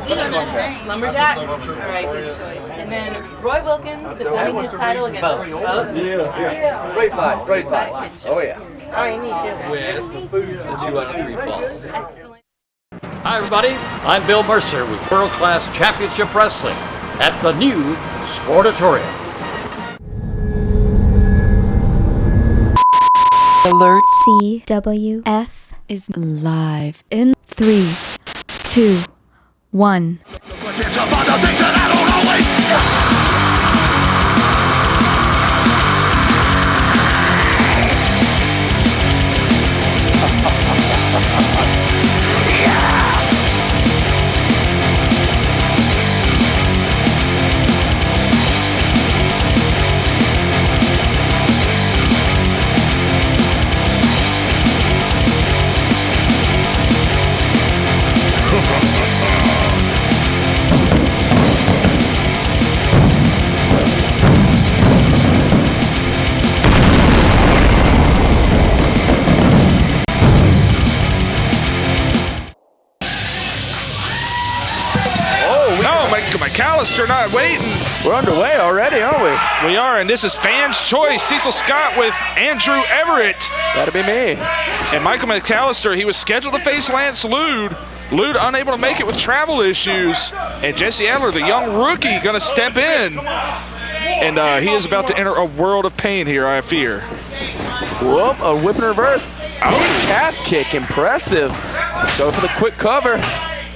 Lumberjack? All right, good choice. And then Roy Wilkins defending his title against both. Yeah. Great fight, great fight. Oh, yeah. All you need to With the 2 out of 3 falls. Excellent. Hi everybody, I'm Bill Mercer with World Class Championship Wrestling at the new Sportatorium. Alert CWF is live in 3, 2, 1. McAllister not waiting. We're underway already, aren't we? We are, and this is Fans' Choice. Cecil Scott with Andrew Everett. That'll be me. And Michael McAllister, he was scheduled to face Lance Lude. Lude unable to make it with travel issues. And Jesse Adler, the young rookie, going to step in. And he is about to enter a world of pain here, I fear. Whoop, a whip and reverse. Oh, calf kick, impressive. Go for the quick cover.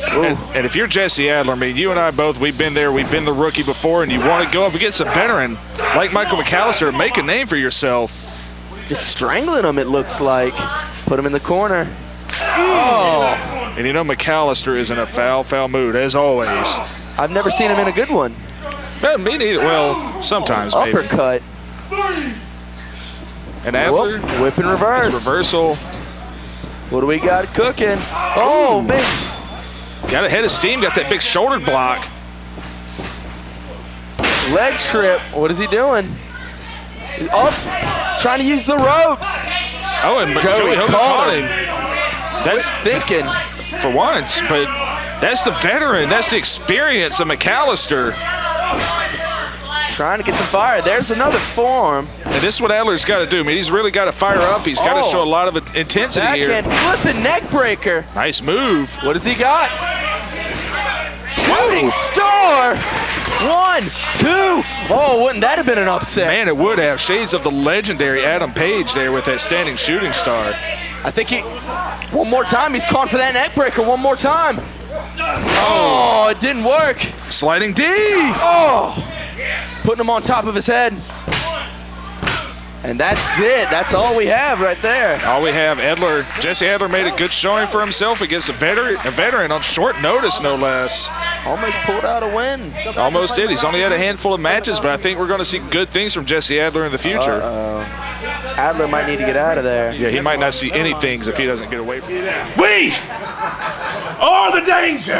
And if you're Jesse Adler, I mean, you and I both, we've been there, we've been the rookie before, and you want to go up against a veteran like Michael McAllister to make a name for yourself. Just strangling him, it looks like. Put him in the corner. Oh! And you know McAllister is in a foul mood, as always. I've never seen him in a good one. Me neither. Well, sometimes, maybe. Uppercut. And Adler. Whoop, whip and reverse. Reversal. What do we got cooking? Oh, big. Got a head of steam, got that big shoulder block. Leg trip. What is he doing? Up, trying to use the ropes. Oh, and Joey Hogan caught him. That's thinking for once, but that's the veteran. That's the experience of McAllister. Trying to get some fire. There's another form. And this is what Adler's got to do. I mean, he's really got to fire up. He's got to show a lot of intensity here. Backhand flipping neck breaker. Nice move. What does he got? Shooting star. 1, 2. Oh, wouldn't that have been an upset? Man, it would have. Shades of the legendary Adam Page there with that standing shooting star. I think he, one more time, he's calling for that neck breaker. One more time. Oh, it didn't work. Sliding D. Oh, putting him on top of his head. And that's it. That's all we have right there. All we have. Adler, Jesse Adler made a good showing for himself against a veteran on short notice, no less. Almost pulled out a win. Almost did. He's only had a handful of matches, but I think we're going to see good things from Jesse Adler in the future. Adler might need to get out of there. Yeah, he might not see any things if he doesn't get away from it. We are the danger.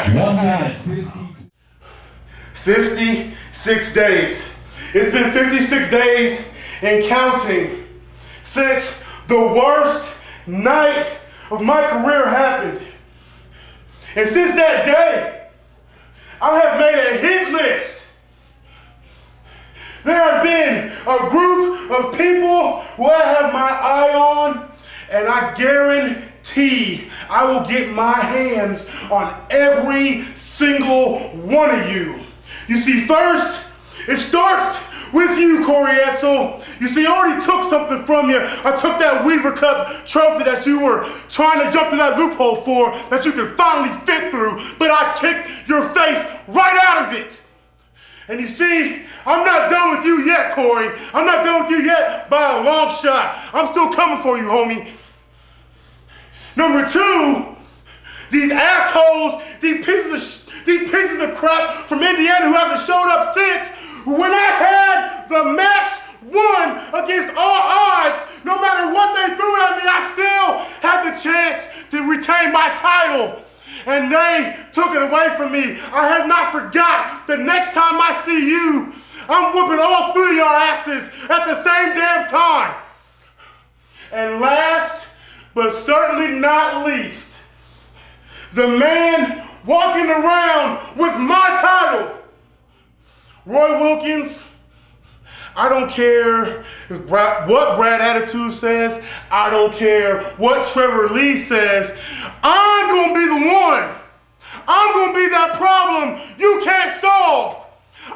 56 days. It's been 56 days and counting since the worst night of my career happened. And since that day, I have made a hit list. There have been a group of people who I have my eye on, and I guarantee I will get my hands on every single one of you. You see, first, it starts with you, Corey Etzel. You see, I already took something from you. I took that Weaver Cup trophy that you were trying to jump through that loophole for, that you could finally fit through, but I kicked your face right out of it. And you see, I'm not done with you yet, Corey. I'm not done with you yet by a long shot. I'm still coming for you, homie. Number two, these assholes, these pieces of crap from Indiana who haven't showed up since. When I had the match won against all odds, no matter what they threw at me, I still had the chance to retain my title. And they took it away from me. I have not forgot. The next time I see you, I'm whooping all three of your asses at the same damn time. And last, but certainly not least, the man walking around with my title. Roy Wilkins, I don't care what Brad Attitude says. I don't care what Trevor Lee says. I'm going to be the one. I'm going to be that problem you can't solve.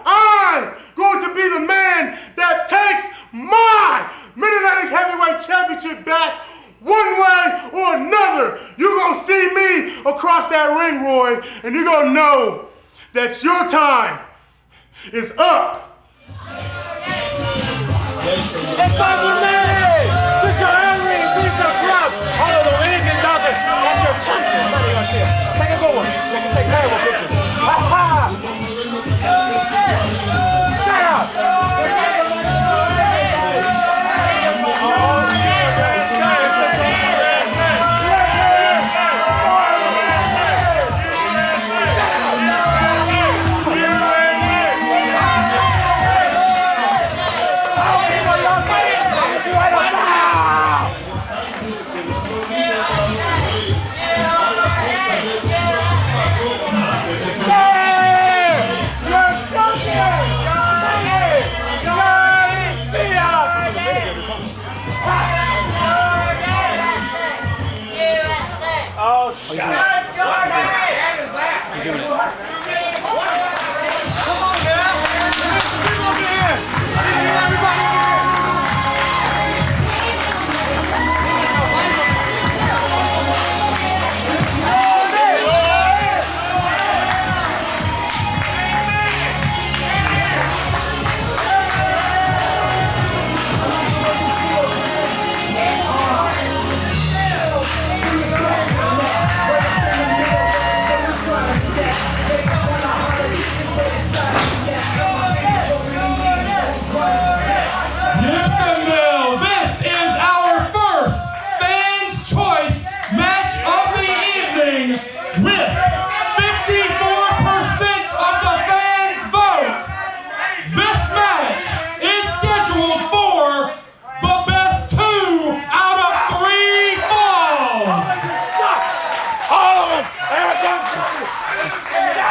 I'm going to be the man that takes my Mid-Atlantic Heavyweight Championship back one way or another. You're going to see me across that ring, Roy, and you're going to know that your time is up. It's time for Manny to show every piece of crap out of the ring and nothing. That's your champion, Manny Garcia. Take a good one. Take terrible pictures. Ha ha! Shut up!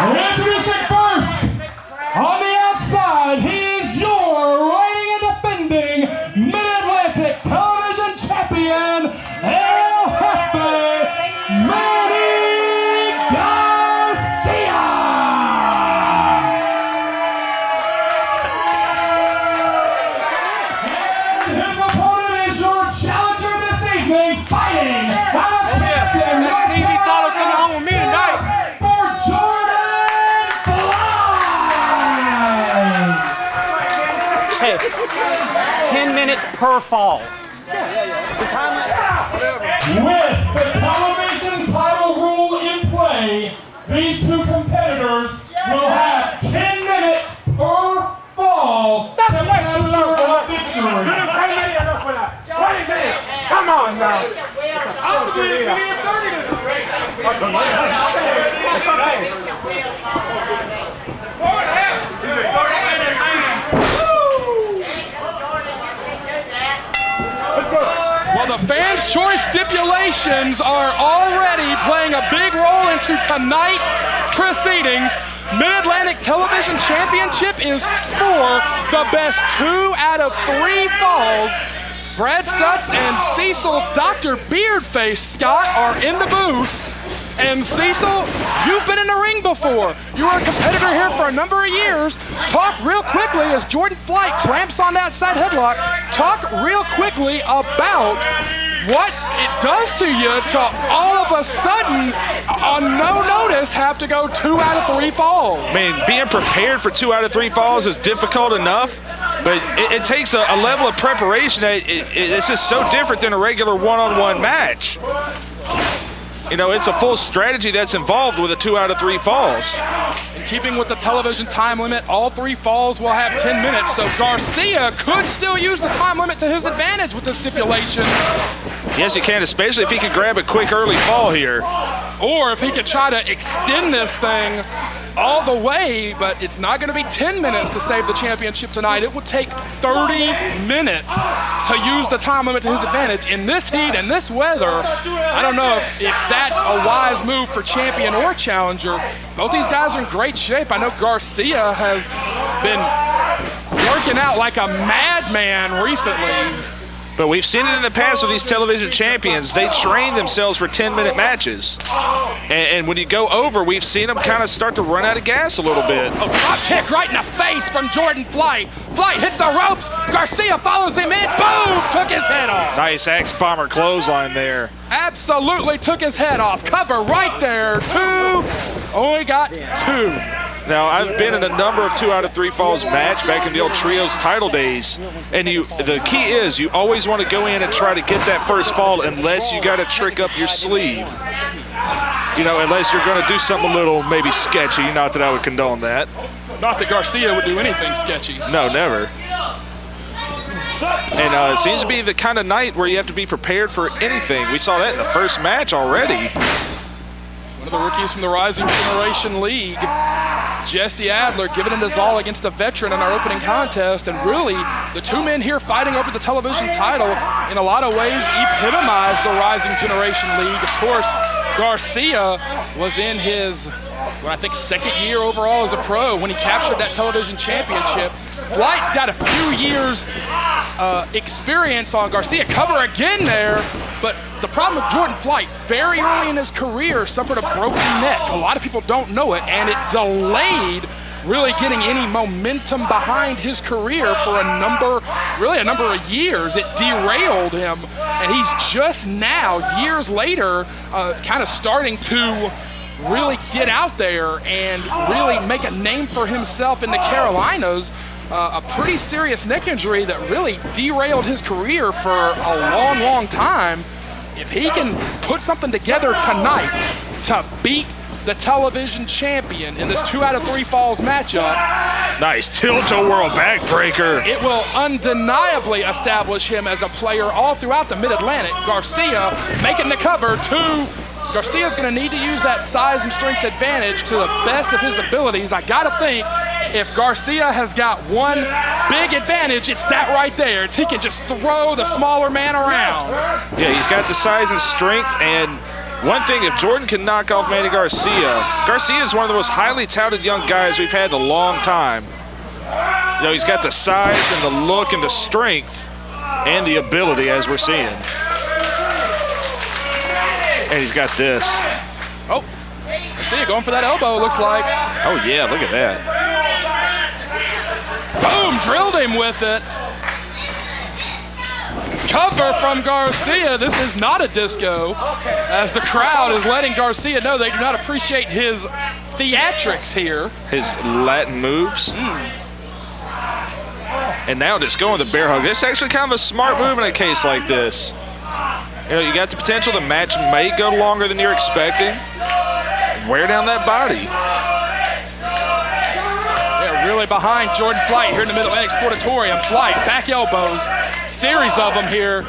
Introducing first, on the outside, he is your reigning and defending Mid-Atlantic Television Champion, El Jefe, Manny Garcia! And his opponent is your challenger this evening, fighting out of Kingston, North TV title's coming home with me tonight. for Jordan. Hey, 10 minutes per fall. With the television title rule in play, these two competitors will have 10 minutes per fall That's to way too low for capture a that. victory. You didn't pay me enough for that. 20 minutes. Come on now. I'll do it for you 30 minutes. Well, the fans' choice stipulations are already playing a big role into tonight's proceedings. Mid-Atlantic Television Championship is for the best 2 out of 3 falls. Brad Stutts and Cecil Dr. Beardface Scott are in the booth. And Cecil, you've been in the ring before. You were a competitor here for a number of years. Talk real quickly as Jordan Flight clamps on that side headlock. Talk real quickly about what it does to you to all of a sudden, on no notice, have to go 2 out of 3 falls. I mean, being prepared for 2 out of 3 falls is difficult enough, but it takes a level of preparation that it's just so different than a regular one-on-one match. You know, it's a full strategy that's involved with a 2 out of 3 falls. In keeping with the television time limit, all 3 falls will have 10 minutes, so Garcia could still use the time limit to his advantage with this stipulation. Yes, he can, especially if he can grab a quick early fall here. or if he could try to extend this thing all the way, but it's not going to be 10 minutes to save the championship tonight. It would take 30 minutes to use the time limit to his advantage. In this heat and this weather, I don't know if that's a wise move for champion or challenger. Both these guys are in great shape. I know Garcia has been working out like a madman recently. But we've seen it in the past with these television champions. They train themselves for 10-minute matches. And when you go over, we've seen them kind of start to run out of gas a little bit. A drop kick right in the face from Jordan Flight. Flight hits the ropes. Garcia follows him in. Boom! Took his head off. Nice axe bomber clothesline there. Absolutely took his head off. Cover right there. 2. Only got 2. Now, I've been in a number of 2 out of 3 falls match back in the old trios title days, and the key is you always want to go in and try to get that first fall unless you got to trick up your sleeve. You know, unless you're going to do something a little maybe sketchy. Not that I would condone that. Not that Garcia would do anything sketchy. No, never. And it seems to be the kind of night where you have to be prepared for anything. We saw that in the first match already. One of the rookies from the Rising Generation League, Jesse Adler, giving it his all against a veteran in our opening contest. And really, the 2 men here fighting over the television title in a lot of ways epitomize the Rising Generation League. Of course, Garcia was in his, I think, 2nd year overall as a pro when he captured that television championship. Flight's got a few years experience on Garcia. Cover again there, but the problem with Jordan Flight, very early in his career, suffered a broken neck. A lot of people don't know it, and it delayed really getting any momentum behind his career for a number of years. It derailed him, and he's just now, years later, kind of starting to really get out there and really make a name for himself in the Carolinas. A pretty serious neck injury that really derailed his career for a long, long time. If he can put something together tonight to beat the television champion in this 2 out of 3 falls matchup. Nice tilt-a-whirl backbreaker. It will undeniably establish him as a player all throughout the Mid-Atlantic. Garcia making the cover. 2. Garcia's going to need to use that size and strength advantage to the best of his abilities. I got to think if Garcia has got one big advantage, it's that right there. He can just throw the smaller man around. Yeah, he's got the size and strength, and one thing, if Jordan can knock off Manny Garcia is one of the most highly touted young guys we've had in a long time. You know, he's got the size and the look and the strength and the ability, as we're seeing. And he's got this. Oh, see you going for that elbow, looks like. Oh, yeah, look at that. Boom, drilled him with it. Cover from Garcia. This is not a disco, as the crowd is letting Garcia know they do not appreciate his theatrics here. His Latin moves. And now just going the bear hug. This is actually kind of a smart move in a case like this. You know, you got the potential the match may go longer than you're expecting. Wear down that body. Yeah, really behind Jordan Flight here in the Mid-Atlantic Sportatorium. Flight, back elbows, series of them here.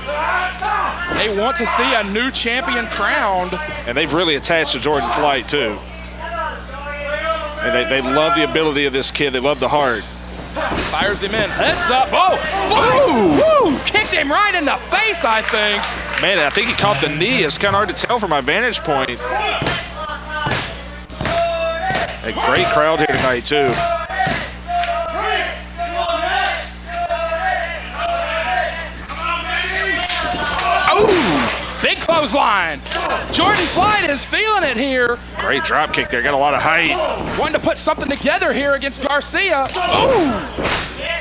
They want to see a new champion crowned. And they've really attached to Jordan Flight, too. And they love the ability of this kid. They love the heart. Fires him in, heads up. Oh, woo! Kicked him right in the face, I think. Man, I think he caught the knee. It's kind of hard to tell from my vantage point. A great crowd here tonight, too. Oh, big clothesline. Jordan Flight is feeling it here. Great drop kick there. Got a lot of height. Wanting to put something together here against Garcia.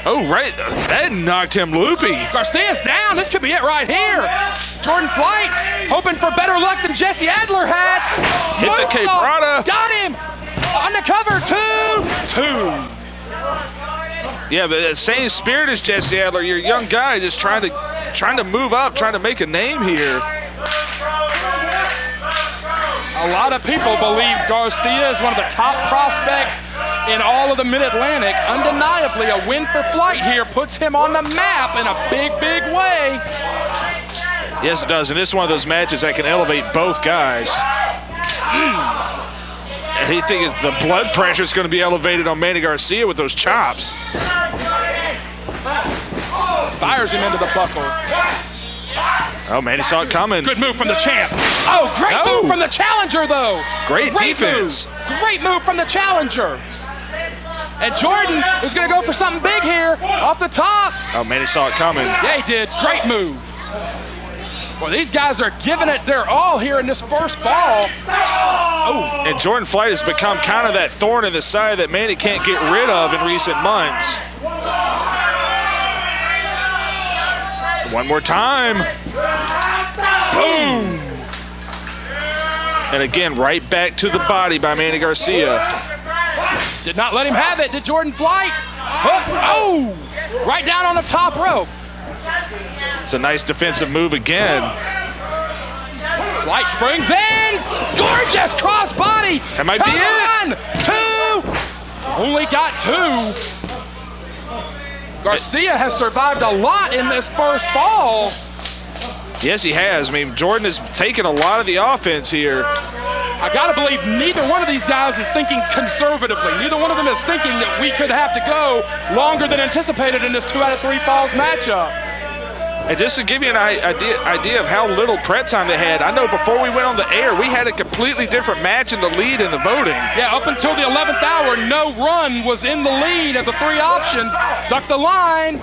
Oh, right. That knocked him loopy. Garcia's down. This could be it right here. Jordan Flight hoping for better luck than Jesse Adler had. Hit the K-Prada. Got him. On the cover, 2. Yeah, but the same spirit as Jesse Adler. You're a young guy just trying to move up, trying to make a name here. A lot of people believe Garcia is one of the top prospects in all of the Mid-Atlantic. Undeniably, a win for Flight here puts him on the map in a big, big way. Yes, it does, and it's one of those matches that can elevate both guys. And he thinks the blood pressure is going to be elevated on Manny Garcia with those chops. Fires him into the buckle. Oh, Manny saw it coming. Good move from the champ. Oh, great move from the challenger, though. Great defense. Great move from the challenger. And Jordan is going to go for something big here off the top. Oh, Manny saw it coming. Yeah, he did. Great move. Well, these guys are giving it their all here in this first fall. Oh. And Jordan Flight has become kind of that thorn in the side that Manny can't get rid of in recent months. One more time. Boom. And again, right back to the body by Manny Garcia. Did not let him have it, did Jordan Flight. Hook. Oh! Right down on the top rope. It's a nice defensive move again. Flight springs in. Gorgeous crossbody. That might be it. Two. Only got two. Garcia has survived a lot in this first fall. Yes, he has. I mean, Jordan has taken a lot of the offense here. I gotta believe neither one of these guys is thinking conservatively. Neither one of them is thinking that we could have to go longer than anticipated in this 2 out of 3 falls matchup. And just to give you an idea of how little prep time they had, I know before we went on the air, we had a completely different match in the lead in the voting. Yeah, up until the 11th hour, no run was in the lead of the 3 options. Duck the line.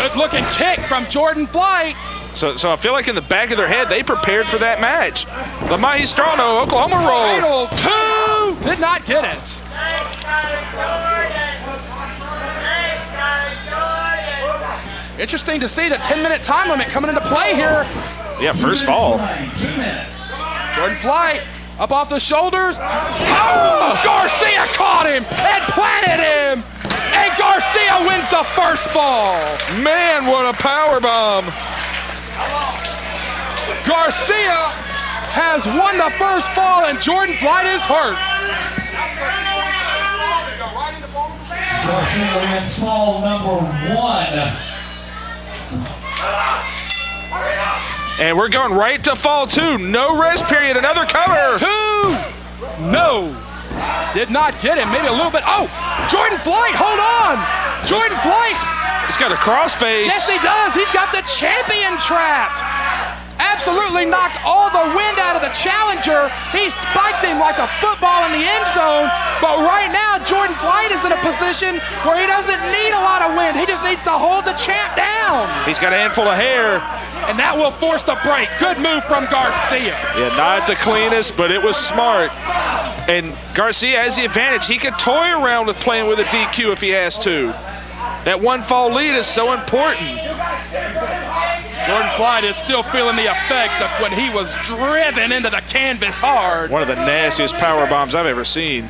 Good looking kick from Jordan Flight. So I feel like in the back of their head, they prepared for that match. The Magistrano Oklahoma roll. Cradle 2, did not get it. Interesting to see the 10-minute time limit coming into play here. Yeah, first fall. Jordan Flight up off the shoulders. Oh! Garcia caught him and planted him. And Garcia wins the first fall. Man, what a power bomb. Garcia has won the first fall and Jordan Flight is hurt. Garcia wins fall number 1. And we're going right to fall 2. No rest period, another cover. 2. No. Did not get him, maybe a little bit. Oh, Jordan Flight, hold on. Jordan Flight. He's got a crossface. Yes, he does. He's got the champion trapped. Absolutely knocked all the wind out of the challenger. He spiked him like a football in the end zone. But right now, Jordan Flight is in a position where he doesn't need a lot of wind. He just needs to hold the champ down. He's got a handful of hair. And that will force the break. Good move from Garcia. Yeah, not the cleanest, but it was smart. And Garcia has the advantage. He can toy around with playing with a DQ if he has to. That 1 fall lead is so important. Jordan Flight is still feeling the effects of when he was driven into the canvas hard. One of the nastiest power bombs I've ever seen.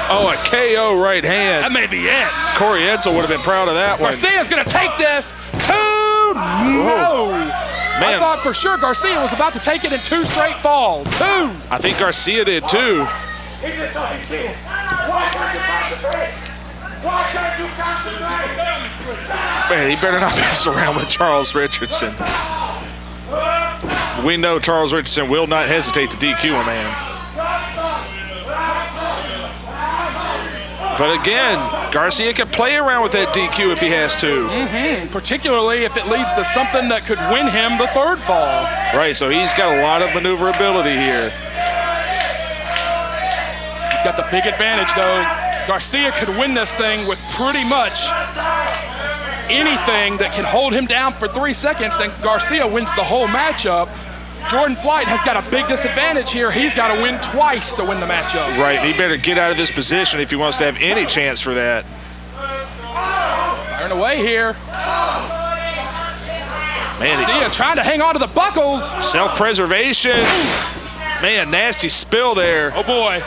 Oh, a KO right hand. That may be it. Corey Edsel would have been proud of that one. Garcia's gonna take this. 2, no. Man. I thought for sure Garcia was about to take it in 2 straight falls. 2. I think Garcia did too. He just saw his chin. Why can't you concentrate? Why can't you concentrate? Man, he better not mess around with Charles Richardson. We know Charles Richardson will not hesitate to DQ a man. But again, Garcia can play around with that DQ if he has to. Particularly if it leads to something that could win him the 3rd fall. Right, so he's got a lot of maneuverability here. He's got the big advantage though. Garcia could win this thing with pretty much anything that can hold him down for 3 seconds, then Garcia wins the whole matchup. Jordan Flight has got a big disadvantage here. He's got to win twice to win the matchup. Right, he better get out of this position if he wants to have any chance for that. Firing away here. Man, Garcia trying to hang on to the buckles. Self-preservation. Man, nasty spill there. Oh boy.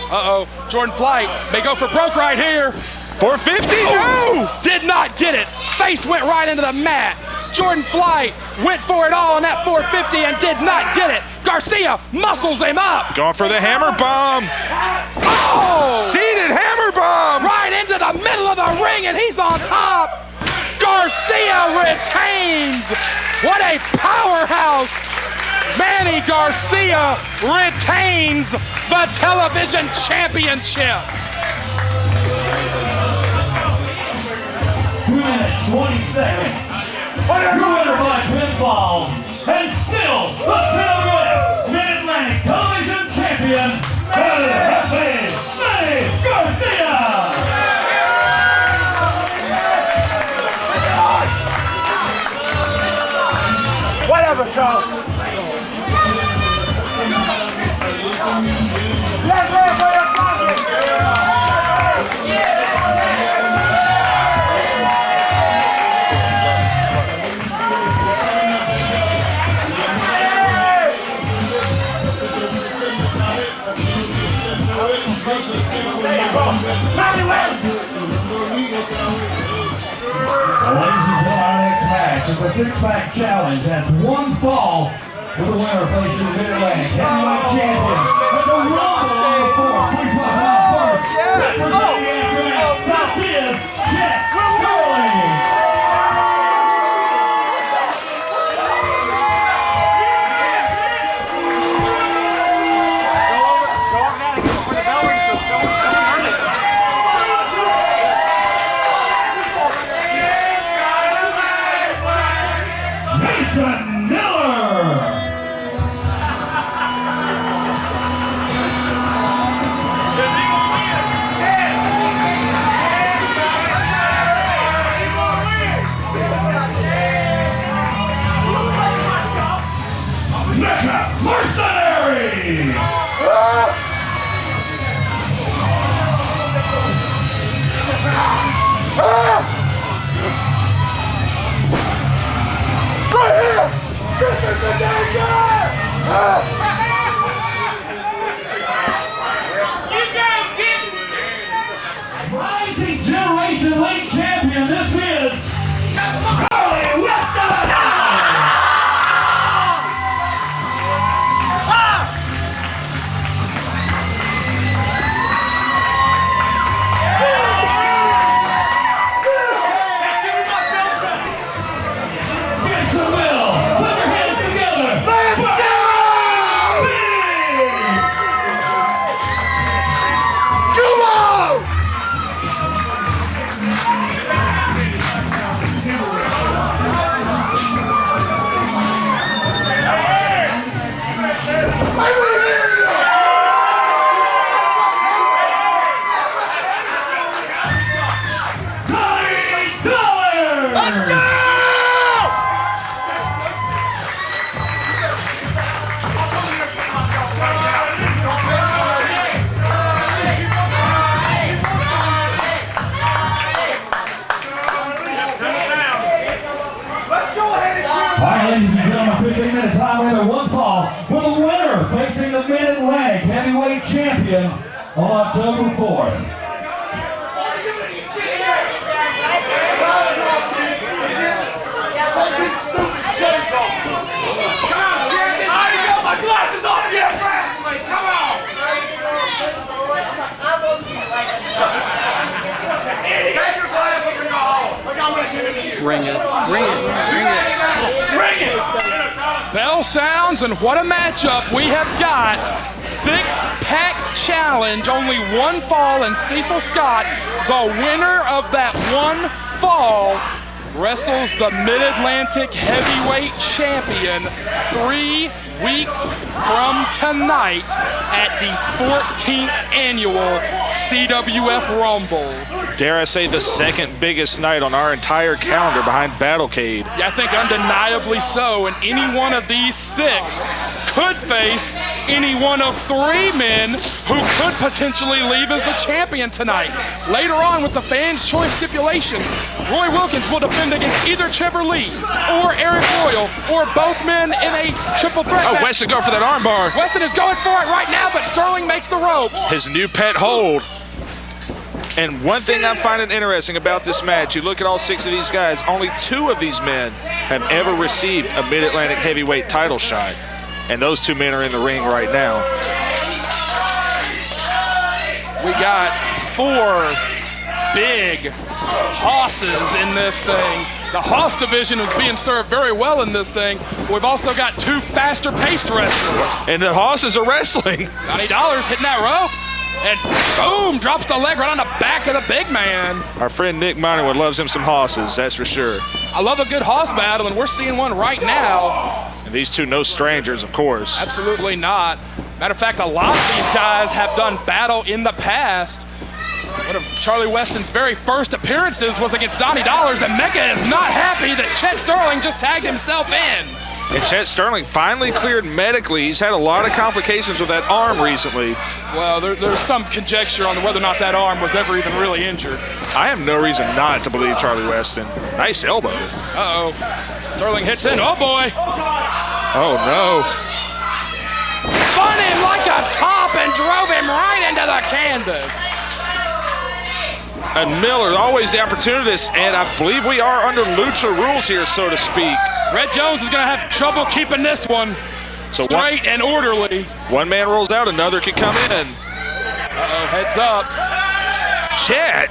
Uh-oh, Jordan Flight may go for broke right here. 450, no! Did not get it. Face went right into the mat. Jordan Flight went for it all on that 450 and did not get it. Garcia muscles him up. Going for the hammer bomb. Oh! Seated hammer bomb. Right into the middle of the ring and he's on top. Garcia retains. What a powerhouse Manny Garcia retains the television championship. 2 minutes, 20 seconds. Your winner by pinfall, and still the CWF Mid-Atlantic Television Champion, Manny Garcia. Whatever, Charles. Let's wait for your pocket. Ladies and gentlemen, our next match is a six-pack challenge. That's one fall with the winner facing the Mid-Atlantic heavyweight champion. At the Rumble on the floor, please welcome first, representing Everett, this is Chet Sterling. Mecha Mercenary! Right here! This is the danger! Rising Generation League Champion, this is Charlie Weston! Ladies and gentlemen, 15-minute time limit, one fall, with a winner facing the Mid-Atlantic heavyweight champion on October 4th. Ring it. Bell sounds, and what a matchup. We have got six-pack challenge, only one fall, and Cecil Scott, the winner of that one fall, wrestles the Mid-Atlantic heavyweight champion 3 weeks from tonight at the 14th annual CWF Rumble. Dare I say the second biggest night on our entire calendar behind Battlecade. Yeah, I think undeniably so, and any one of these six could face any one of 3 men who could potentially leave as the champion tonight. Later on with the fans' choice stipulations, Roy Wilkins will defend against either Trevor Lee or Arik Royal, or both men in a triple threat match. Weston go for that armbar. Weston is going for it right now, but Sterling makes the ropes. His new pet hold. And one thing I'm finding interesting about this match, you look at all 6 of these guys, only 2 of these men have ever received a Mid-Atlantic heavyweight title shot. And those 2 men are in the ring right now. We got 4 big hosses in this thing. The Hoss division is being served very well in this thing. We've also got 2 faster-paced wrestlers. And the Hosses are wrestling. Donnie Dollars hitting that rope. And boom, drops the leg right on the back of the big man. Our friend Nick Minorwood loves him some Hosses, that's for sure. I love a good Hoss battle, and we're seeing one right now. And these two, no strangers, of course. Absolutely not. Matter of fact, a lot of these guys have done battle in the past. One of Charlie Weston's very first appearances was against Donnie Dollars, and Mecha is not happy that Chet Sterling just tagged himself in. And Chet Sterling finally cleared medically. He's had a lot of complications with that arm recently. Well, there's some conjecture on whether or not that arm was ever even really injured. I have no reason not to believe Charlie Weston. Nice elbow. Uh-oh. Sterling hits in. Oh, boy. Oh, no. Spun him like a top and drove him right into the canvas. And Miller, always the opportunist, and I believe we are under Lucha rules here, so to speak. Red Jones is going to have trouble keeping this one straight and orderly. One man rolls out, another can come in. Uh-oh, heads up. Chet.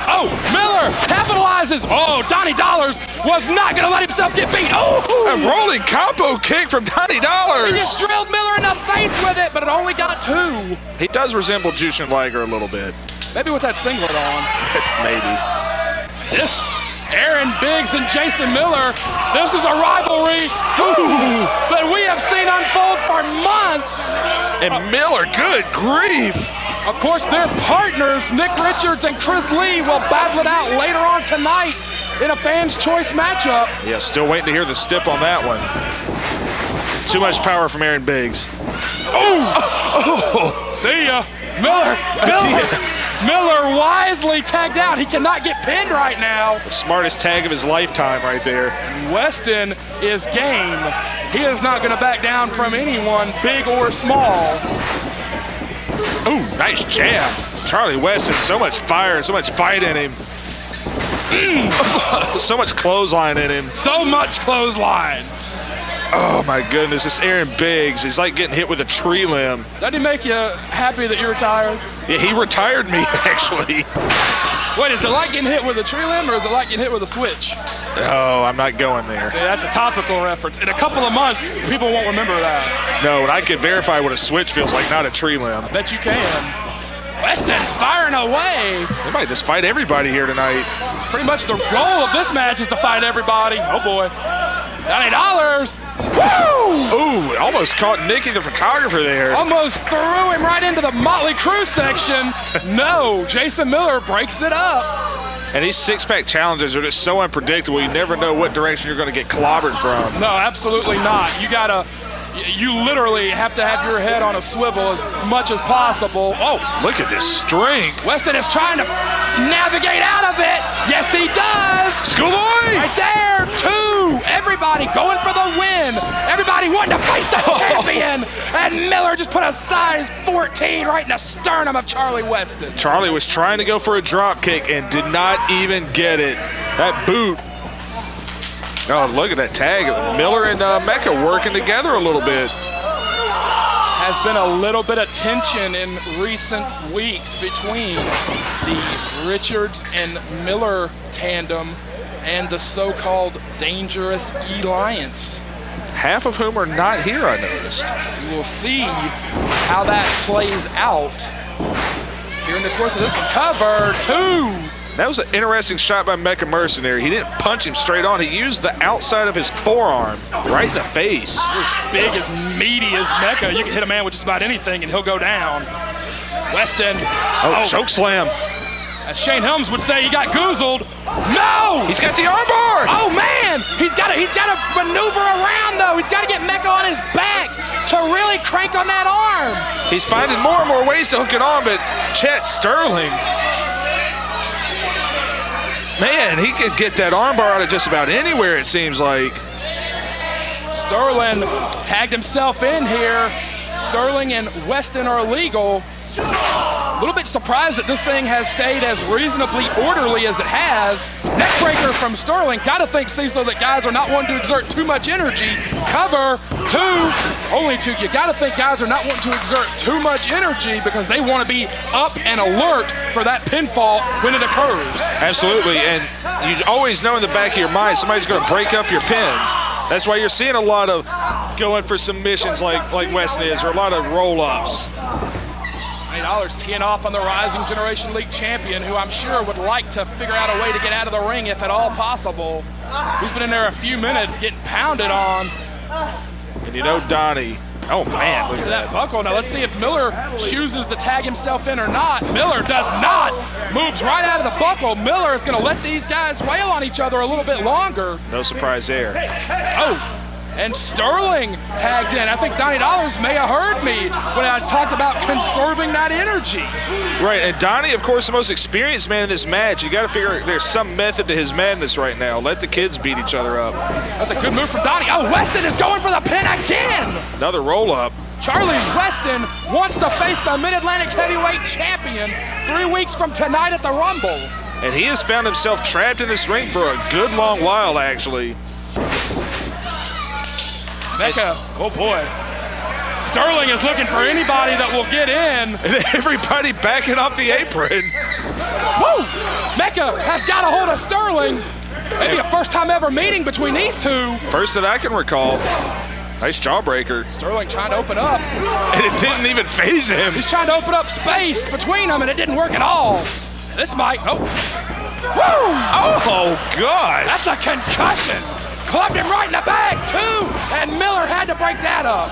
Oh, Miller capitalizes. Oh, Donnie Dollars was not going to let himself get beat. Oh! A rolling combo kick from Donnie Dollars. He just drilled Miller in the face with it, but it only got 2. He does resemble Jushin Liger a little bit. Maybe with that singlet on. Maybe. This, Aaron Biggs and Jason Miller, this is a rivalry that we have seen unfold for months. And Miller, good grief. Of course, their partners, Nick Richards and Chris Lee, will battle it out later on tonight in a Fans' Choice matchup. Yeah, still waiting to hear the stip on that one. Too much power from Aaron Biggs. Oh! See ya. Miller wisely tagged out. He cannot get pinned right now. The smartest tag of his lifetime right there. Weston is game. He is not going to back down from anyone, big or small. Ooh, nice jab. Charlie Weston, so much fire, so much fight in him. So much clothesline in him. So much clothesline. Oh my goodness, this Aaron Biggs, he's like getting hit with a tree limb. Doesn't he make you happy that you're retired? Yeah, he retired me, actually. Wait, is it like getting hit with a tree limb or is it like getting hit with a switch? Oh, I'm not going there. Yeah, that's a topical reference. In a couple of months, people won't remember that. No, and I can verify what a switch feels like, not a tree limb. I bet you can. Weston firing away. They might just fight everybody here tonight. Pretty much the goal of this match is to fight everybody. Oh boy. Donnie Dollars. Woo! Ooh, almost caught Nicky the photographer there. Almost threw him right into the Motley Crue section. No, Jason Miller breaks it up. And these six-pack challenges are just so unpredictable. You never know what direction you're going to get clobbered from. No, absolutely not. You literally have to have your head on a swivel as much as possible. Oh, look at this strength. Weston is trying to navigate out of it. Yes, he does. Schoolboy! Right there, 2. Everybody going for the win. Everybody wanting to face the champion. And Miller just put a size 14 right in the sternum of Charlie Weston. Charlie was trying to go for a drop kick and did not even get it. That boot. Oh, look at that tag. Miller and Mecha working together a little bit. Has been a little bit of tension in recent weeks between the Richards and Miller tandem and the so-called Dangerous Alliance. Half of whom are not here, I noticed. We will see how that plays out here in the course of this one. Cover 2. That was an interesting shot by Mecha Mercenary. He didn't punch him straight on. He used the outside of his forearm right in the face. As big, as meaty as Mecha. You can hit a man with just about anything and he'll go down. Weston. Oh, choke slam. As Shane Helms would say, he got goozled. No! He's got the armbar. Oh man! He's got to maneuver around though. He's got to get Mecha on his back to really crank on that arm. He's finding more and more ways to hook it on, but Chet Sterling. Man, he could get that armbar out of just about anywhere, it seems like. Sterling tagged himself in here. Sterling and Weston are legal. A little bit surprised that this thing has stayed as reasonably orderly as it has. Neckbreaker from Sterling. Got to think, Cecil, that guys are not wanting to exert too much energy. Cover, 2, only 2. You got to think guys are not wanting to exert too much energy because they want to be up and alert for that pinfall when it occurs. Absolutely, and you always know in the back of your mind somebody's going to break up your pin. That's why you're seeing a lot of going for submissions like Weston is, or a lot of roll-ups. Donnie Dollars teeing off on the Rising Generation League champion, who I'm sure would like to figure out a way to get out of the ring if at all possible. He's been in there a few minutes getting pounded on. And you know Donnie, oh man, look at that buckle. Now let's see if Miller chooses to tag himself in or not. Miller does not. Moves right out of the buckle. Miller is going to let these guys wail on each other a little bit longer. No surprise there. Oh, and Sterling tagged in. I think Donnie Dollars may have heard me when I talked about conserving that energy. Right, and Donnie, of course, the most experienced man in this match. You got to figure there's some method to his madness right now. Let the kids beat each other up. That's a good move from Donnie. Oh, Weston is going for the pin again. Another roll-up. Charlie Weston wants to face the Mid-Atlantic Heavyweight Champion 3 weeks from tonight at the Rumble. And he has found himself trapped in this ring for a good long while, actually. Mecha, oh boy. Sterling is looking for anybody that will get in. And everybody backing off the apron. Woo! Mecha has got a hold of Sterling. Maybe a first time ever meeting between these two. First that I can recall. Nice jawbreaker. Sterling trying to open up. And it didn't even phase him. He's trying to open up space between them and it didn't work at all. This might, oh. Woo! Oh, gosh. That's a concussion. Clubbed him right in the back, too, and Miller had to break that up.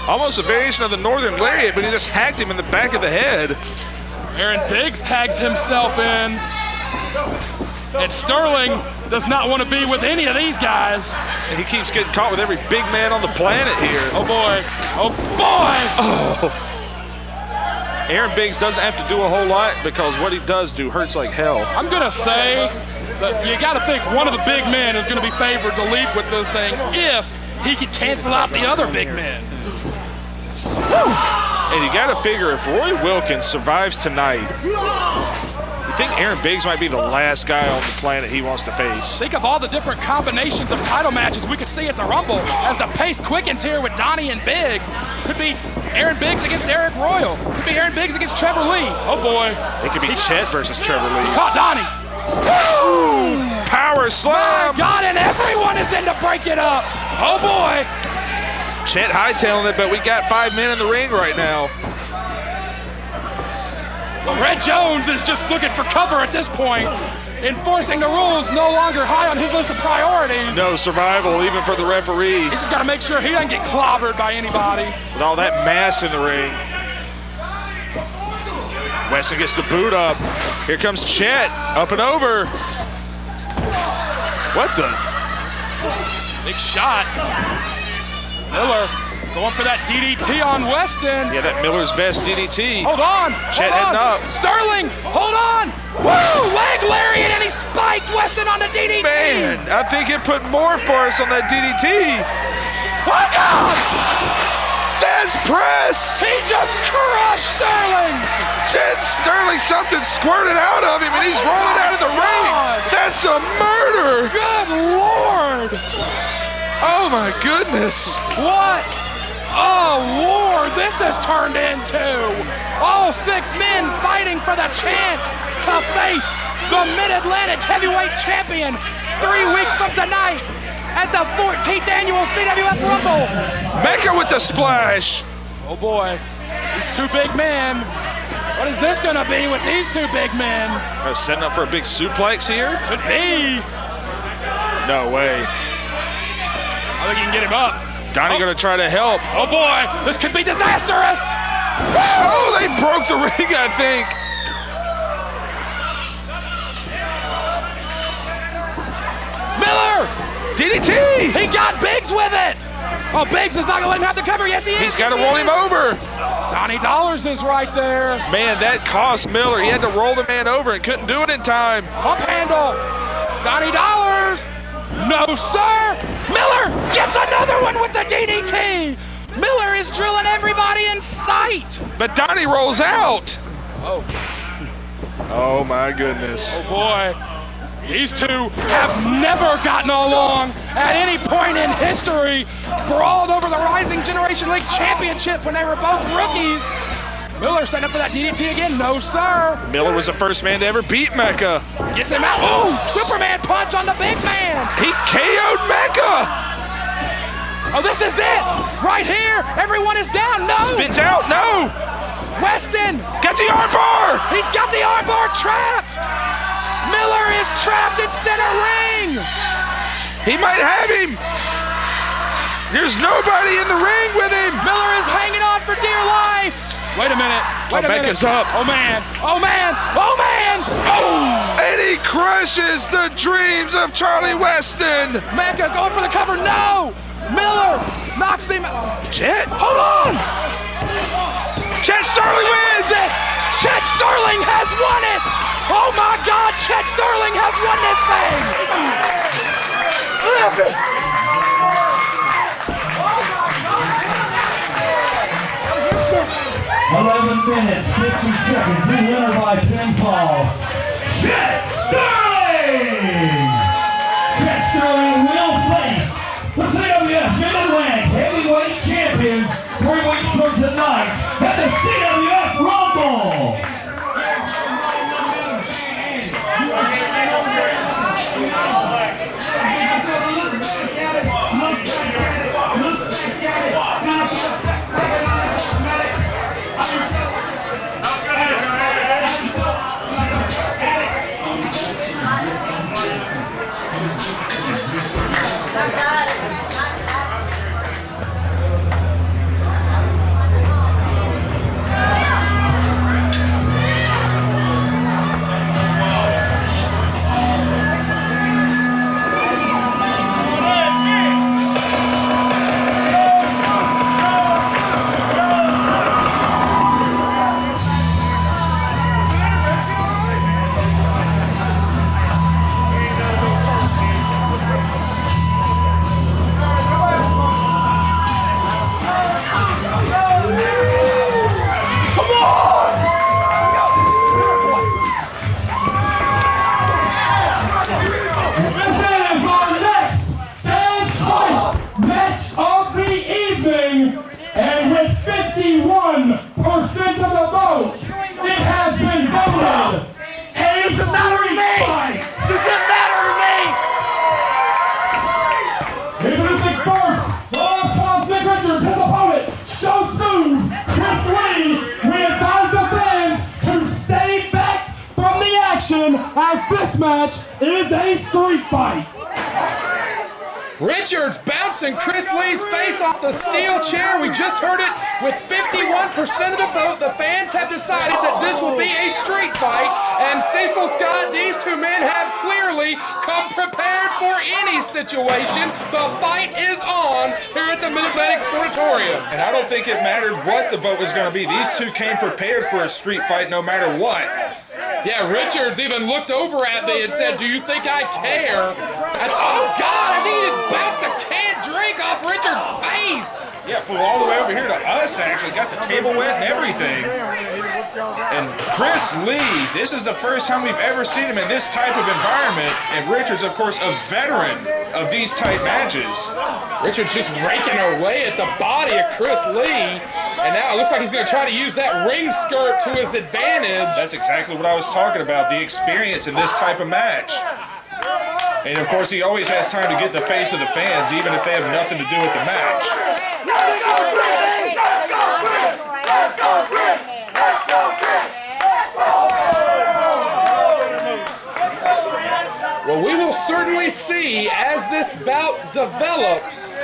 Almost a variation of the Northern Lariat, but he just hacked him in the back of the head. Aaron Biggs tags himself in. And Sterling does not want to be with any of these guys. And he keeps getting caught with every big man on the planet here. Oh, boy. Oh, boy. Oh. Aaron Biggs doesn't have to do a whole lot because what he does do hurts like hell. I'm going to say that you got to think one of the big men is going to be favored to leap with this thing if he can cancel out the other big men. And you got to figure if Roy Wilkins survives tonight, you think Aaron Biggs might be the last guy on the planet he wants to face. Think of all the different combinations of title matches we could see at the Rumble as the pace quickens here with Donnie and Biggs. Could be Aaron Biggs against Arik Royal. Could be Aaron Biggs against Trevor Lee. Oh boy. It could be Chet versus Trevor Lee. He caught Donnie. Woo! Power slam! My God, and everyone is in to break it up. Oh boy! Chet hightailing it, but we got 5 men in the ring right now. Red Jones is just looking for cover at this point. Enforcing the rules no longer high on his list of priorities. No survival, even for the referee. He's just got to make sure he doesn't get clobbered by anybody. With all that mass in the ring. Weston gets the boot up. Here comes Chet, up and over. What the? Big shot. Miller going for that DDT on Weston. Yeah, that Miller's best DDT. Hold on. Chet heading up. Sterling, hold on. Woo! Leg lariat, and he spiked Weston on the DDT. Man, I think it put more force on that DDT. Oh, God! Dez press! He just crushed Sterling! Chet Sterling, something squirted out of him, and he's rolling out of the ring. That's a murder! Good Lord! Oh, my goodness. What a war this has turned into! All 6 men fighting for the chance to face the Mid-Atlantic Heavyweight Champion 3 weeks from tonight at the 14th annual CWF Rumble. Mecha with the splash. Oh boy, these 2 big men. What is this gonna be with these 2 big men? Setting up for a big suplex here? Could be. No way. I think he can get him up. Donnie gonna try to help. Oh boy, this could be disastrous. Oh, they broke the ring, I think. Miller! DDT! He got Biggs with it! Oh, Biggs is not gonna let him have the cover. Yes, he is. He's gotta roll him over. Donnie Dollars is right there. Man, that cost Miller. He had to roll the man over and couldn't do it in time. Pump handle. Donnie Dollars. No, sir. Miller gets another one with the DDT. Miller is drilling everybody in sight. But Donnie rolls out. Oh my goodness. Oh boy. These two have never gotten along at any point in history. Brawled over the Rising Generation League Championship when they were both rookies. Miller setting up for that DDT again. No, sir. Miller was the first man to ever beat Mecha. Gets him out. Ooh, Superman punch on the big man. He KO'd Mecha. Oh, this is it. Right here. Everyone is down. No. Spits out. No. Weston. Got the armbar. He's got the armbar trapped. Miller is trapped in center ring. He might have him. There's nobody in the ring with him. Miller is hanging on for dear life. Wait a minute. Wait a minute. Mecha's up. Oh, man. Oh, man. Oh, man. Oh! And he crushes the dreams of Charlie Weston. Mecha going for the cover. No. Miller knocks him out. Chet. Hold on. Chet Sterling wins. Chet Sterling has won it. Oh, my God. Chet Sterling has won this thing. 11 minutes, 50 seconds, the winner by pinfall, Chet Sterling! Chet Sterling will face the CWF Mid-Atlantic Heavyweight Champion 3 weeks from tonight at the CWF Rumble! As this match is a street fight. Richards bouncing Chris Lee's face off the steel chair. We just heard it with 51% of the vote. The fans have decided that this will be a street fight. And Cecil Scott, these two men have clearly come prepared for any situation. The fight is on here at the Mid-Atlantic Sportatorium. And I don't think it mattered what the vote was going to be. These two came prepared for a street fight no matter what. Yeah, Richards even looked over at me and said, "Do you think I care?" And, oh, God, I think he just bounced a canned drink off Richards' face. Yeah, flew all the way over here to us, actually. Got the table wet and everything. And Chris Lee, this is the first time we've ever seen him in this type of environment. And Richards, of course, a veteran of these type matches. Richards just raking away at the body of Chris Lee. And now it looks like he's going to try to use that ring skirt to his advantage. That's exactly what I was talking about, the experience in this type of match. And, of course, he always has time to get in the face of the fans, even if they have nothing to do with the match. Let's go, Chris! Let's go, Chris! Let's go, Chris! Let's go, Chris! Well, we will certainly see as this bout develops.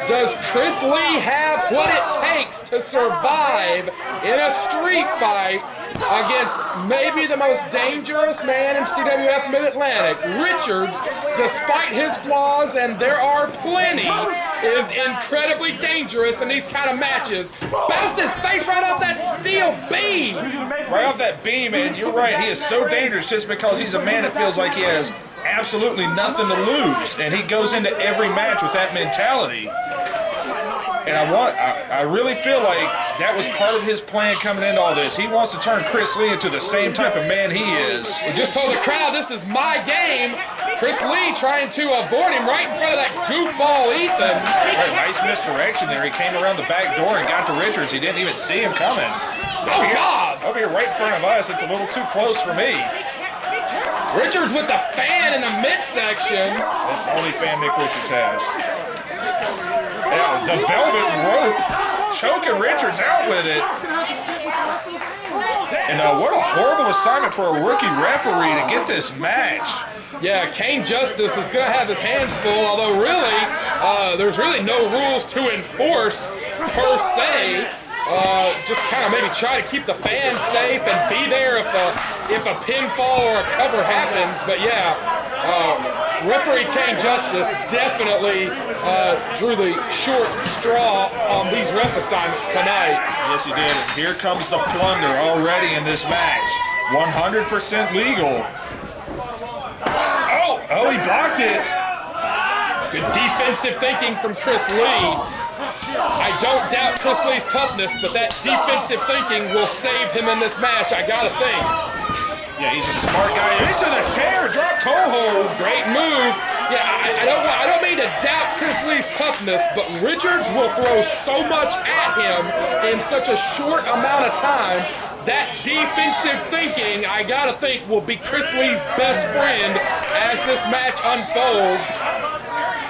Does Chris Lee have what it takes to survive in a street fight against maybe the most dangerous man in CWF Mid-Atlantic? Richards, despite his flaws, and there are plenty, is incredibly dangerous in these kind of matches. Bounced his face right off that steel beam. Right off that beam, and you're right, he is so dangerous just because he's a man that feels like he has absolutely nothing to lose, and he goes into every match with that mentality. And I really feel like that was part of his plan coming into all this. He wants to turn Chris Lee into the same type of man he is. We just told the crowd this is my game. Chris Lee trying to avoid him right in front of that goofball Eaton. Right, nice misdirection there. He came around the back door and got to Richards. He didn't even see him coming. Oh, God! Over here right in front of us. It's a little too close for me. Richards with the fan in the midsection. That's the only fan Nick Richards has. Now, the velvet rope choking Richards out with it. And what a horrible assignment for a rookie referee to get this match. Yeah, Kane Justice is going to have his hands full, although really, there's really no rules to enforce per se. Just kind of maybe try to keep the fans safe and be there if a pinfall or a cover happens. But yeah, referee Kane Justice definitely drew the short straw on these ref assignments tonight. Yes, he did. And here comes the plunder already in this match. 100% legal. Oh, he blocked it. Good defensive thinking from Chris Lee. I don't doubt Chris Lee's toughness, but that defensive thinking will save him in this match, I gotta think. Yeah, he's a smart guy. Into the chair, drop toe hold. Great move. Yeah, I don't mean to doubt Chris Lee's toughness, but Richards will throw so much at him in such a short amount of time. That defensive thinking, I gotta think, will be Chris Lee's best friend as this match unfolds.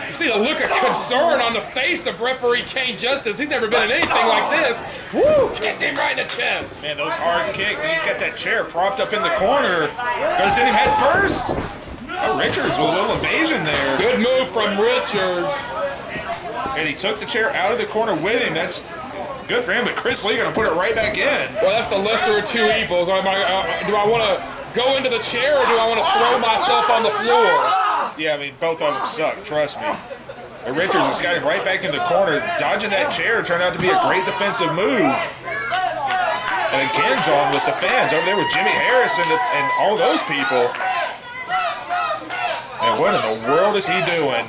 You see the look of concern on the face of referee Kane Justice. He's never been in anything like this. Woo! Kicked him right in the chest. Man, those hard kicks, and he's got that chair propped up in the corner. Gonna send him head first. Oh, Richards with a little evasion there. Good move from Richards. And he took the chair out of the corner with him. That's good for him, but Chris Lee gonna put it right back in. Well, that's the lesser of two evils. Do I want to go into the chair or do I want to throw myself on the floor? Yeah, I mean, both of them suck, trust me. And Richards has got him right back in the corner. Dodging that chair turned out to be a great defensive move. And again, John, with the fans over there with Jimmy Harris and all those people. And what in the world is he doing?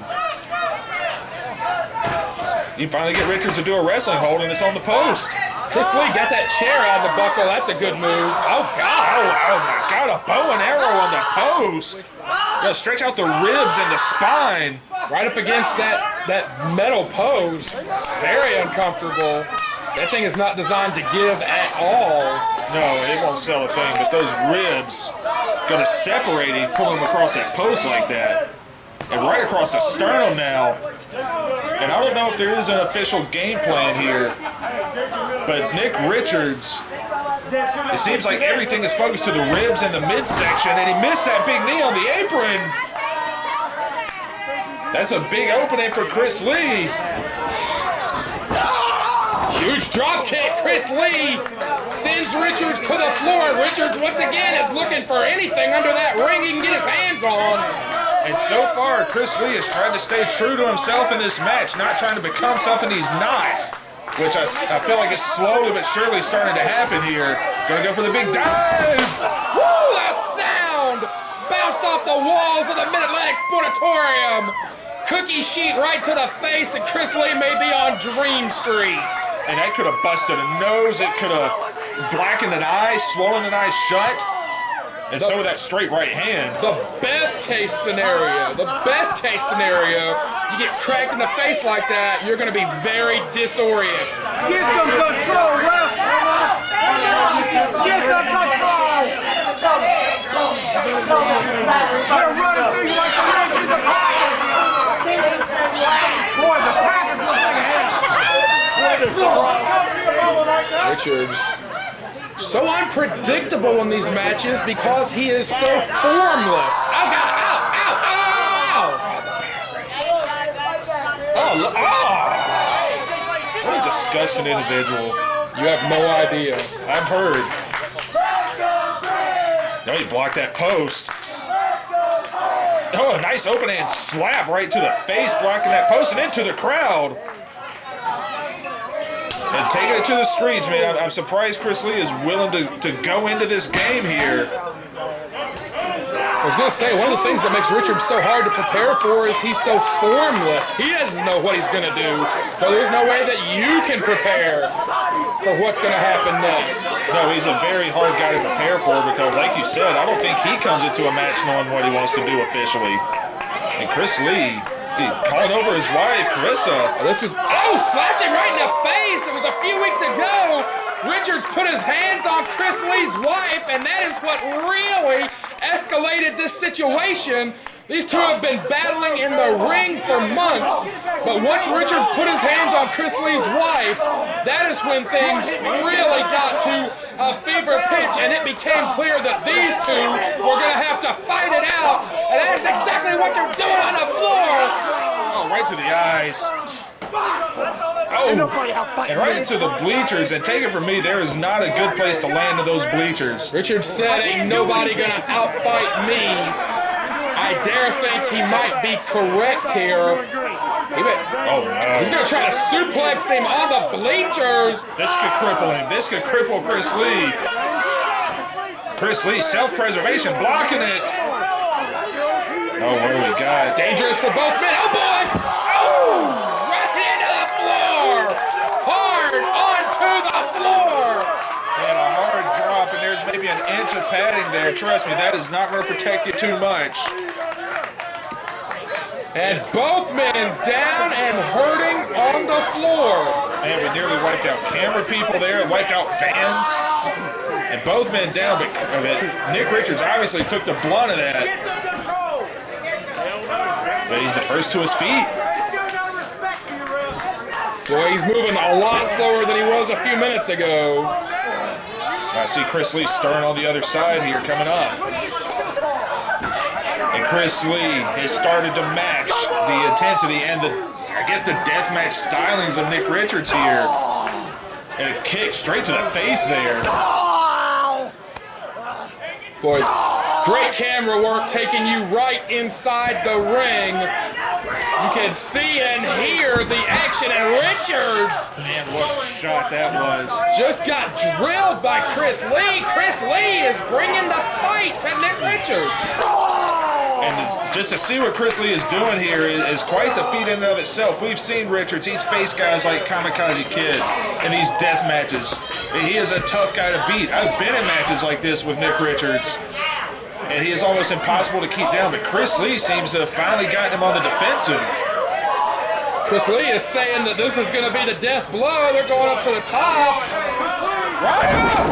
You finally get Richards to do a wrestling hold, and it's on the post. Chris Lee got that chair out of the buckle. That's a good move. Oh, God. Oh my God, a bow and arrow on the post. Stretch out the ribs and the spine. Right up against that metal post. Very uncomfortable. That thing is not designed to give at all. No, it won't sell a thing, but those ribs gonna separate him, pull him across that post like that. And right across the sternum now. And I don't know if there is an official game plan here, but Nick Richards, it seems like everything is focused to the ribs and the midsection, and he missed that big knee on the apron. That's a big opening for Chris Lee. Huge drop kick. Chris Lee sends Richards to the floor. Richards, once again, is looking for anything under that ring he can get his hands on. And so far, Chris Lee is trying to stay true to himself in this match, not trying to become something he's not, which I feel like is slowly but surely starting to happen here. Gonna go for the big dive. Woo, that sound! Bounced off the walls of the Mid-Atlantic Sportatorium. Cookie sheet right to the face, and Chris Lee may be on Dream Street. And that could have busted a nose. It could have blackened an eye, swollen an eye shut. And so with that straight right hand. The best case scenario, you get cracked in the face like that, you're going to be very disoriented. Get some control, ref! Get some control! They're running through you like the ring through the Packers! Boy, the Packers look like a head. Richards, so unpredictable in these matches because he is so formless. Oh, God, Oh, what a disgusting individual. You have no idea. I've heard. No, he blocked that post. Oh, a nice open hand slap right to the face, blocking that post and into the crowd. And taking it to the streets, man. I'm surprised Chris Lee is willing to go into this game here. I was going to say, one of the things that makes Richards so hard to prepare for is he's so formless. He doesn't know what he's going to do, so there's no way that you can prepare for what's going to happen next. No, he's a very hard guy to prepare for because, like you said, I don't think he comes into a match knowing what he wants to do officially. And Chris Lee, he called over his wife, Carissa. Slapped him right in the face. It was a few weeks ago. Richards put his hands on Chris Lee's wife, and that is what really escalated this situation. These two have been battling in the ring for months, but once Richards put his hands on Chris Lee's wife, that is when things really got to a fever pitch, and it became clear that these two were going to have to fight it out, and that is exactly what they're doing on the floor. Oh, right to the eyes. Oh, and right into the bleachers, and take it from me, there is not a good place to land in those bleachers. Richards said, ain't nobody going to outfight me. I dare think he might be correct here. He's going to try to suplex him on the bleachers. This could cripple him. This could cripple Chris Lee. Chris Lee, self-preservation, blocking it. Oh, what do we got? Dangerous for both men. Oh, boy. Oh, right into the floor. Hard onto the floor. And a hard drop, and there's maybe an inch of padding there. Trust me, that is not going to protect you too much. And both men down and hurting on the floor. Man, we nearly wiped out camera people there and wiped out fans. And both men down, but Nick Richards obviously took the blunt of that. But he's the first to his feet. Boy, he's moving a lot slower than he was a few minutes ago. I see Chris Lee starting on the other side here coming up. And Chris Lee has started to match the intensity and the deathmatch stylings of Nick Richards here. And a kick straight to the face there. Boy, great camera work taking you right inside the ring. You can see and hear the action, and Richards, man, what a shot that was. Just got drilled by Chris Lee. Chris Lee is bringing the fight to Nick Richards. And just to see what Chris Lee is doing here is quite the feat in and of itself. We've seen Richards. He's faced guys like Kamakazi Kid in these death matches. He is a tough guy to beat. I've been in matches like this with Nick Richards, and he is almost impossible to keep down. But Chris Lee seems to have finally gotten him on the defensive. Chris Lee is saying that this is going to be the death blow. They're going up to the top. Right up!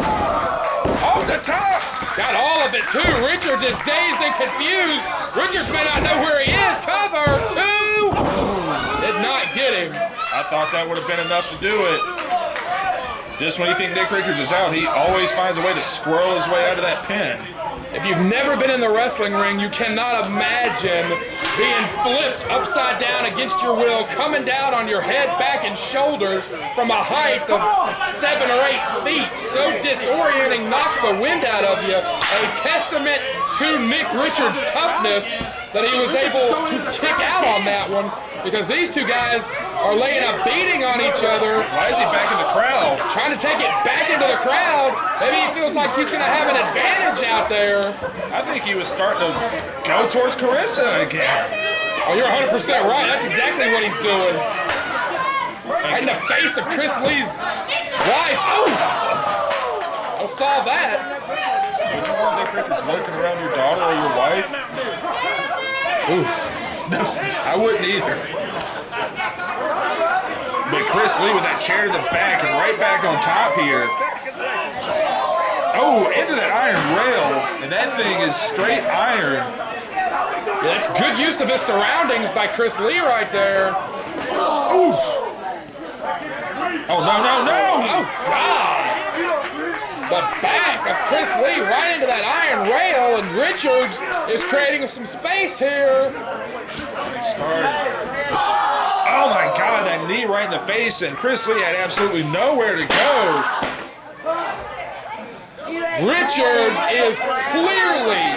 Off the top! Got all of it, too. Richards is dazed and confused. Richards may not know where he is. Cover, two. Did not get him. I thought that would have been enough to do it. Just when you think Nick Richards is out, he always finds a way to squirrel his way out of that pin. If you've never been in the wrestling ring, you cannot imagine being flipped upside down against your will, coming down on your head, back, and shoulders from a height of 7 or 8 feet. So disorienting, knocks the wind out of you. A testament to Nick Richards' toughness that he was able to kick out on that one, because these two guys are laying a beating on each other. Why is he back in the crowd? Trying to take it back into the crowd. Maybe he feels like he's going to have an advantage out there. I think he was starting to go towards Carissa again. Oh, you're 100% right. That's exactly what he's doing. Right in the face of Chris Lee's wife. Oh! I saw that. Would you want Nick Richards looking around your daughter or your wife? Ooh. No, I wouldn't either. But Chris Lee with that chair to the back and right back on top here. Oh, into that iron rail, and that thing is straight iron. Yeah, that's good use of his surroundings by Chris Lee right there. Oof. Oh, no, no, no! Oh, God! The back of Chris Lee right into that iron rail, and Richards is creating some space here. Oh my God, that knee right in the face, and Chris Lee had absolutely nowhere to go. Richards is clearly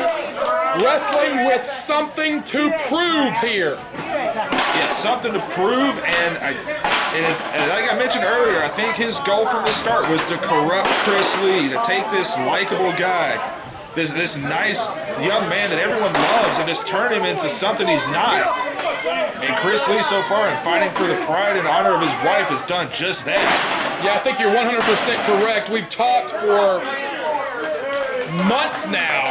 wrestling with something to prove here. Yeah, something to prove, and like I mentioned earlier, I think his goal from the start was to corrupt Chris Lee, to take this likable guy, this nice young man that everyone loves, and just turn him into something he's not. And Chris Lee so far in fighting for the pride and honor of his wife has done just that. Yeah, I think you're 100% correct. We've talked for months now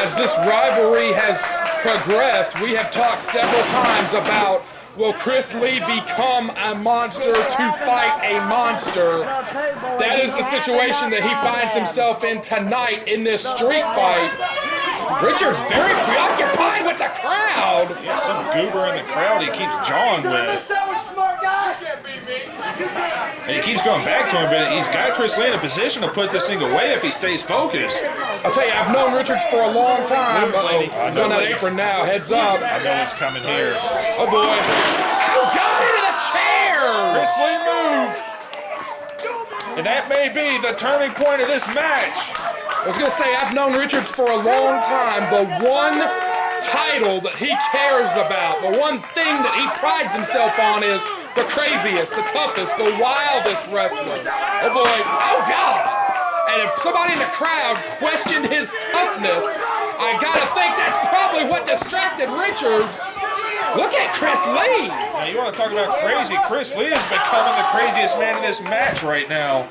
as this rivalry has progressed. We have talked several times about, will Chris Lee become a monster to fight a monster? That is the situation that he finds himself in tonight in this street fight. Richards very preoccupied with the crowd. Yeah, some goober in the crowd he keeps jawing with. And he keeps going back to him, but he's got Chris Lee in a position to put this thing away if he stays focused. I'll tell you, I've known Richards for a long time. He's on that apron now. Heads up. I know he's coming here. Oh, boy. Oh, got into the chair. Chris Lee moved. And that may be the turning point of this match. I was going to say, I've known Richards for a long time. The one title that he cares about, the one thing that he prides himself on is the craziest, the toughest, the wildest wrestler. Oh boy, oh God! And if somebody in the crowd questioned his toughness, I gotta think that's probably what distracted Richards. Look at Chris Lee! Now you want to talk about crazy, Chris Lee is becoming the craziest man in this match right now.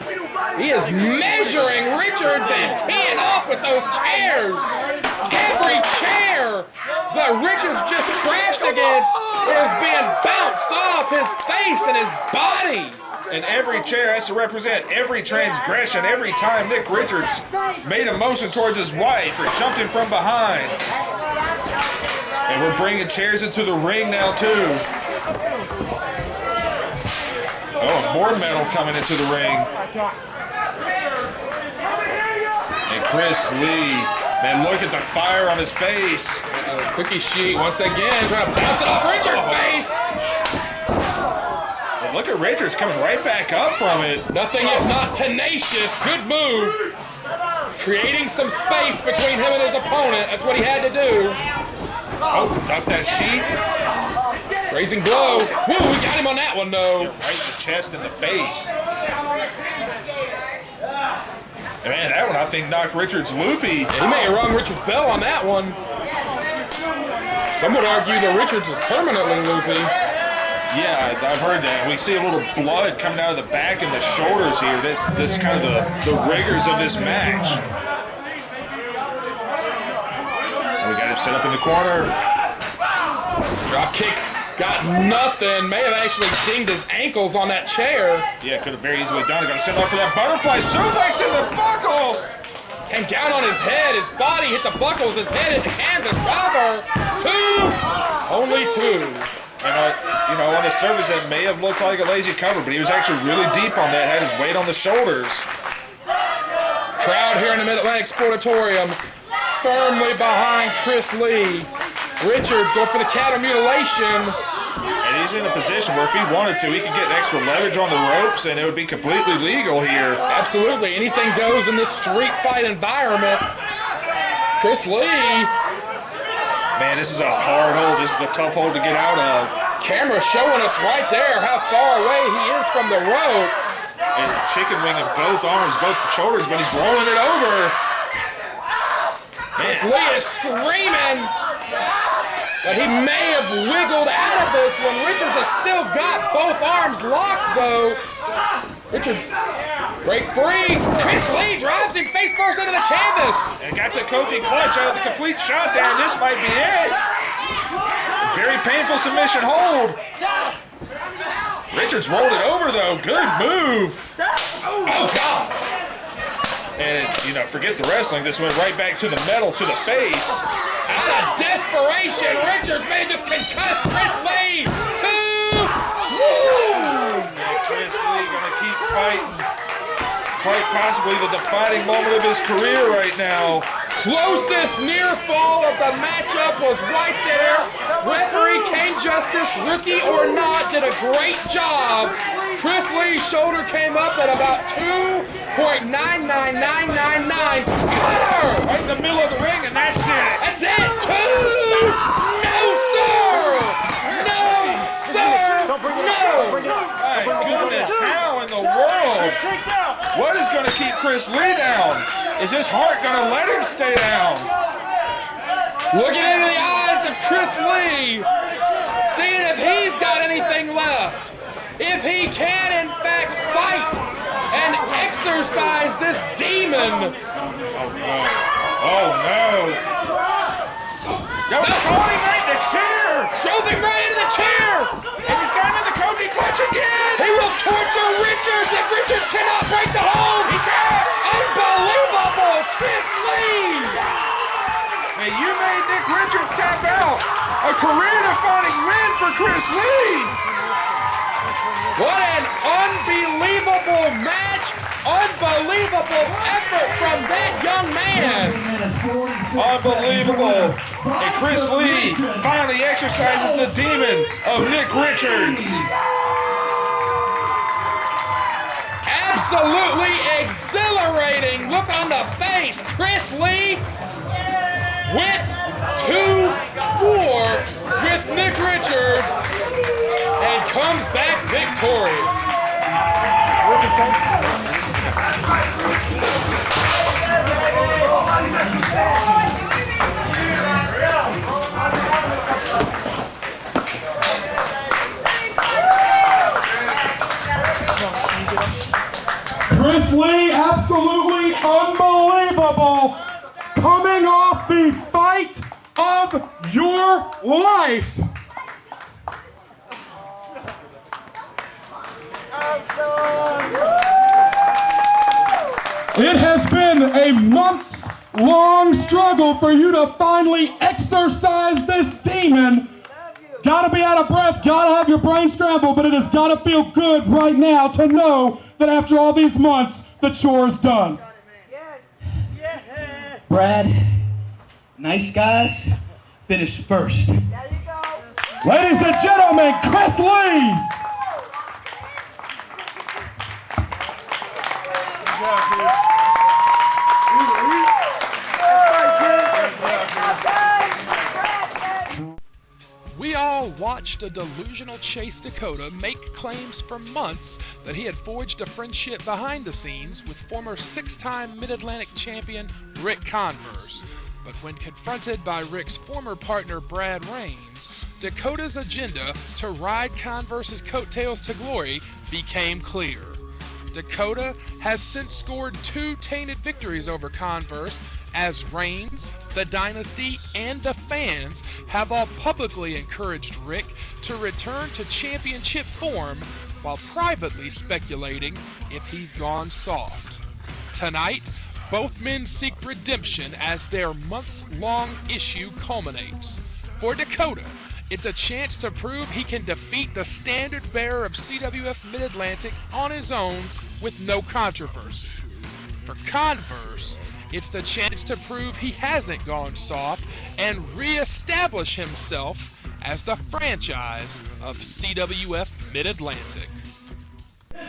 He is measuring Richards and teeing up with those chairs. Every chair that Richards just crashed against is being bounced off his face and his body. And every chair has to represent every transgression. Every time Nick Richards made a motion towards his wife or jumped in from behind. And we're bringing chairs into the ring now too. Oh, more metal coming into the ring. And Chris Lee, man, look at the fire on his face. Cookie sheet once again, trying to bounce it off Richards' face. And look at Richards coming right back up from it. Nothing if not tenacious. Good move. Creating some space between him and his opponent. That's what he had to do. Oh, duck that sheet. Raising blow. Woo, we got him on that one, though. Right in the chest and the face. And man, that one I think knocked Richards loopy. He may have rung Richards' bell on that one. Some would argue that Richards is permanently loopy. Yeah, I've heard that. We see a little blood coming out of the back and the shoulders here. This is kind of the rigors of this match. We got him set up in the corner. Drop kick, got nothing. May have actually dinged his ankles on that chair. Yeah, could have very easily done it. Got to set up for that butterfly suplex in the buckle. Came down on his head. His body hit the buckles. His head hit the canvas. Cover. Two. Only two. And on the surface, that may have looked like a lazy cover, but he was actually really deep on that. Had his weight on the shoulders. Crowd here in the Mid-Atlantic Sportatorium firmly behind Chris Lee. Richards going for the counter mutilation. And he's in a position where if he wanted to, he could get extra leverage on the ropes and it would be completely legal here. Absolutely. Anything goes in this street fight environment. Chris Lee. Man, this is a hard hold. This is a tough hold to get out of. Camera showing us right there how far away he is from the rope. And chicken wing in both arms, both shoulders, but he's rolling it over. Chris Lee is screaming. But he may have wiggled out of this when Richards has still got both arms locked, though. Richards, break free. Chris Lee drives him face first into the canvas. And got the coaching clutch out of the complete shot there, and this might be it. Very painful submission hold. Richards rolled it over, though. Good move. Oh, God. And, forget the wrestling. This went right back to the metal, to the face. Out of desperation, Richards may just concuss Chris Lee. Two. Woo! And Chris Lee gonna keep fighting. Quite possibly the defining moment of his career right now. Closest near fall of the matchup was right there. Referee Kane Justice, rookie or not, did a great job. Chris Lee's shoulder came up at about 2.99999. Cutter! Right in the middle of the ring, and that's it. That's it. Two! No, sir! No, sir! No! My goodness, how in the world? What is going to keep Chris Lee down? Is his heart going to let him stay down? Looking into the eyes of Chris Lee, seeing if he's got anything left. If he can, in fact, fight exercise this demon. Oh no! Yo, Cody made the chair! Drove him right into the chair! And he's got into the Cody clutch again! He will torture Richards if Richards cannot break the hold! He tapped! Unbelievable! Chris Lee! And you made Nick Richards tap out! A career-defining win for Chris Lee! What an unbelievable match! Unbelievable effort from that young man! Unbelievable! And Chris Lee finally exercises the demon of Nick Richards. Absolutely exhilarating look on the face. Chris Lee went to war with Nick Richards and comes back victorious. Chris Lee, absolutely unbelievable. Coming off the fight of your life. It has been a months-long struggle for you to finally exorcise this demon. Gotta be out of breath, gotta have your brain scrambled, but it has gotta feel good right now to know that after all these months, the chore is done. Brad, nice guys, finished first. Ladies and gentlemen, Chris Lee! We all watched a delusional Chase Dakota make claims for months that he had forged a friendship behind the scenes with former 6-time Mid-Atlantic champion Ric Converse. But when confronted by Ric's former partner Brad Reigns, Dakota's agenda to ride Converse's coattails to glory became clear. Dakota has since scored 2 tainted victories over Converse as Reigns, the Dynasty, and the fans have all publicly encouraged Ric to return to championship form while privately speculating if he's gone soft. Tonight, both men seek redemption as their months-long issue culminates. For Dakota, it's a chance to prove he can defeat the standard bearer of CWF Mid-Atlantic on his own with no controversy. For Converse, it's the chance to prove he hasn't gone soft and re-establish himself as the franchise of CWF Mid-Atlantic.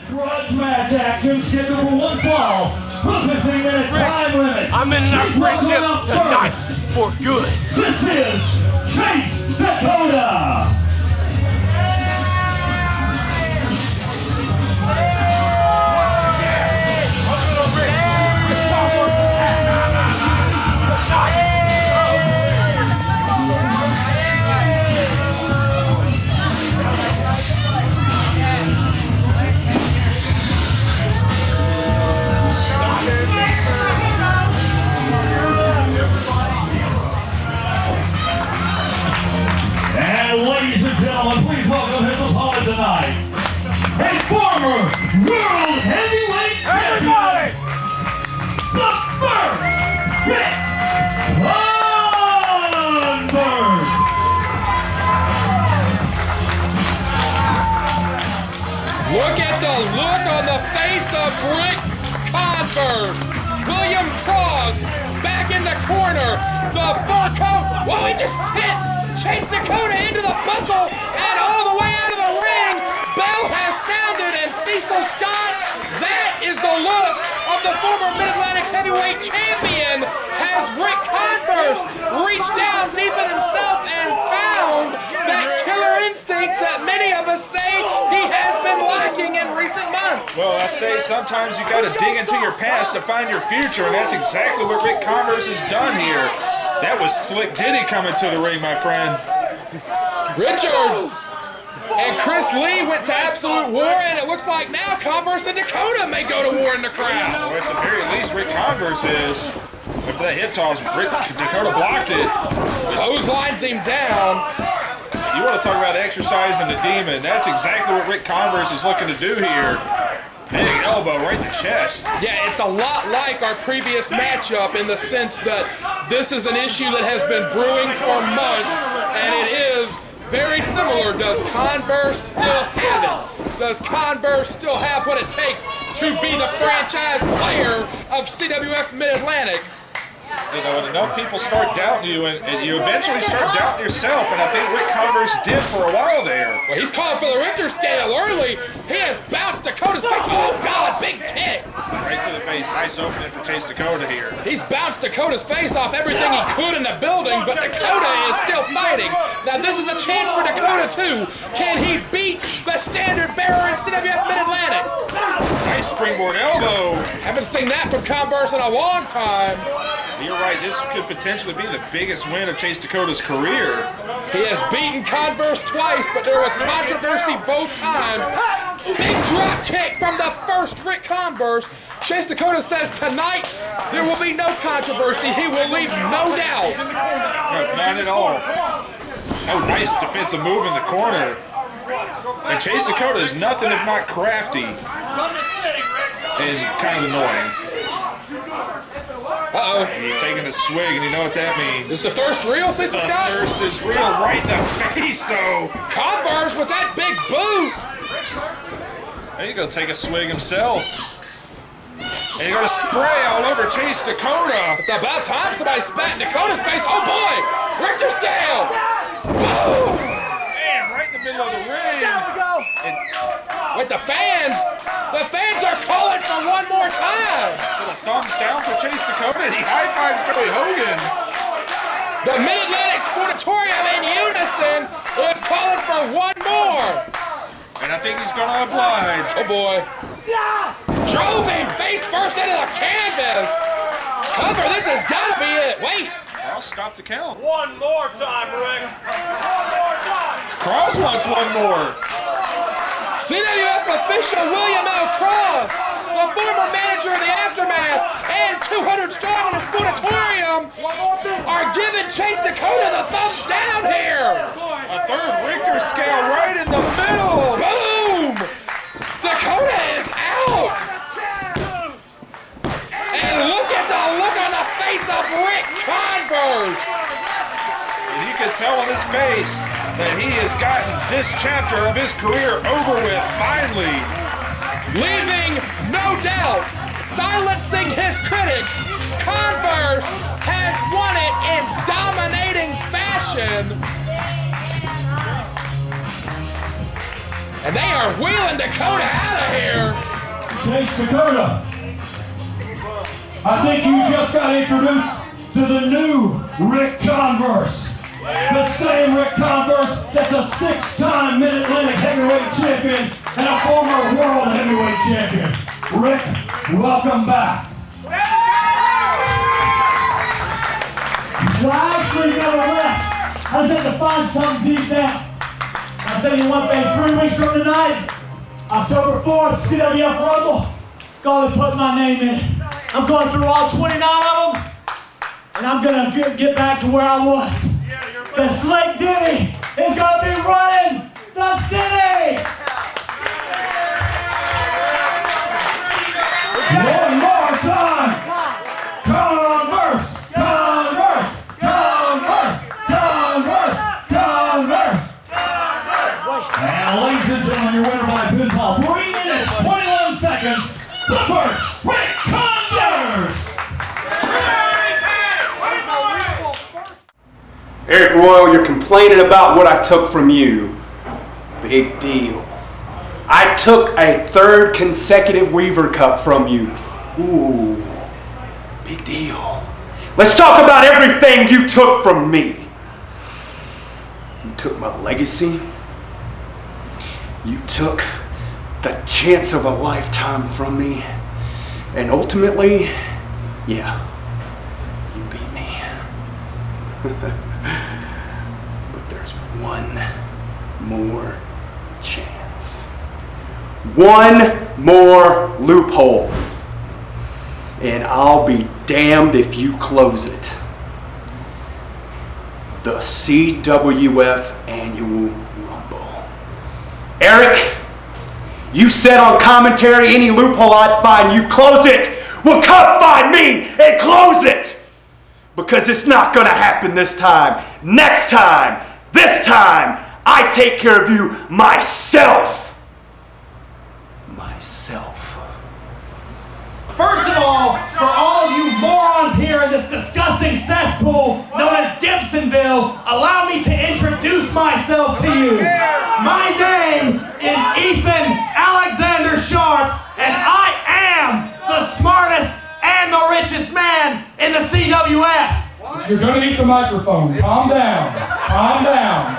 Grudge match action scheduled for one fall. 15-minute time limit. I'm in our friendship tonight for good. This is Chase Dakota. Ladies and gentlemen, please welcome his opponent tonight, a former World Heavyweight Champion, the first Ric Converse. Look at the look on the face of Ric Converse. William Cross back in the corner. The fur coat. Well, he just hit Chase Dakota into the buckle and all the way out of the ring. Bell has sounded, and Cecil Scott, that is the look of the former Mid-Atlantic heavyweight champion. Has Ric Converse reached down deep in himself and found that killer instinct that many of us say he has been lacking in recent months? Well, I say sometimes you got to dig into your past to find your future, and that's exactly what Ric Converse has done here. That was Slick Diddy coming to the ring, my friend. Richards And Chris Lee went to absolute war, and it looks like now Converse and Dakota may go to war in the crowd. Well, at the very least, Ric Converse is. After that hip toss, Dakota blocked it. Clotheslines him down. You want to talk about exercising the demon. That's exactly what Ric Converse is looking to do here. Big elbow right in the chest. Yeah, it's a lot like our previous matchup in the sense that this is an issue that has been brewing for months, and it is very similar. Does Converse still have it? Does Converse still have what it takes to be the franchise player of CWF Mid-Atlantic? You know, and enough people start doubting you, and you eventually start doubting yourself, and I think Ric Converse did for a while there. Well, he's calling for the Richter scale early. He has bounced Dakota's face. Oh, God, big kick. Right to the face. Nice opening for Chase Dakota here. He's bounced Dakota's face off everything he could in the building, but Dakota is still fighting. Now, this is a chance for Dakota, too. Can he beat the standard bearer in CWF Mid-Atlantic? Nice springboard elbow. Haven't seen that from Converse in a long time. You're right, this could potentially be the biggest win of Chase Dakota's career. He has beaten Converse twice, but there was controversy both times. Big drop kick from the first Ric Converse. Chase Dakota says tonight there will be no controversy. He will leave no doubt. No, none at all. Oh, nice defensive move in the corner. And Chase Dakota is nothing if not crafty and kind of annoying. Uh-oh. He's taking a swig, and you know what that means. Is the thirst real, Cecil Scott? The thirst is real, right in the face, though. Converse with that big boot. There you go, take a swig himself. And you're going to spray all over Chase Dakota. It's about time somebody spat in Dakota's face. Oh, boy. Richter scale. Boom. Man, right in the middle of the ring. There we go. With the fans are calling for one more time. With a thumbs down for Chase Dakota, and he high-fives Joey Hogan. The Mid-Atlantic Sportatorium in unison is calling for one more. And I think he's going to oblige. Oh, boy. Drove him face first into the canvas. Cover, this has got to be it. Wait. I'll stop the count. One more time, Rick. One more time. Cross wants one more. CWF official William L. Cross, the former manager of the Aftermath and 200 strong in the Sportatorium, are giving Chase Dakota the thumbs down here. A third Richter scale right in the middle. Boom! Dakota is out. And look at the look on the face of Ric Converse. And you can tell on his face that he has gotten this chapter of his career over with, finally. Leaving no doubt, silencing his critics, Converse has won it in dominating fashion. And they are wheeling Dakota out of here. Chase Dakota, I think you just got introduced to the new Ric Converse. The same Ric Converse that's a 6-time Mid-Atlantic heavyweight champion and a former world heavyweight champion. Rick, welcome back. Well, I actually never left. I just had to find something deep down. I'll tell you one thing, 3 weeks from tonight, October 4th, CWF Rumble, going to put my name in. I'm going through all 29 of them, and I'm going to get back to where I was. The Slick Diddy is going to be running the city! One more time! Converse! Converse! Converse! Converse! Converse! And ladies and gentlemen, your winner by pinfall, 3 minutes, 21 seconds, the first Ric Converse! Arik Royal, you're complaining about what I took from you. Big deal. I took a 3rd consecutive Weaver Cup from you. Ooh, big deal. Let's talk about everything you took from me. You took my legacy. You took the chance of a lifetime from me. And ultimately, yeah, you beat me. But there's one more chance. One more loophole, and I'll be damned if you close it. The CWF Annual Rumble. Aric, you said on commentary any loophole I'd find, you close it. Well, come find me and close it. Because it's not going to happen this time. Next time, this time, I take care of you myself. First of all, for all you morons here in this disgusting cesspool known as Gibsonville, allow me to introduce myself to you. My name is Cecil Alexander Sharp, and I am the smartest and the richest man in the CWF. You're gonna eat the microphone. Calm down. Calm down.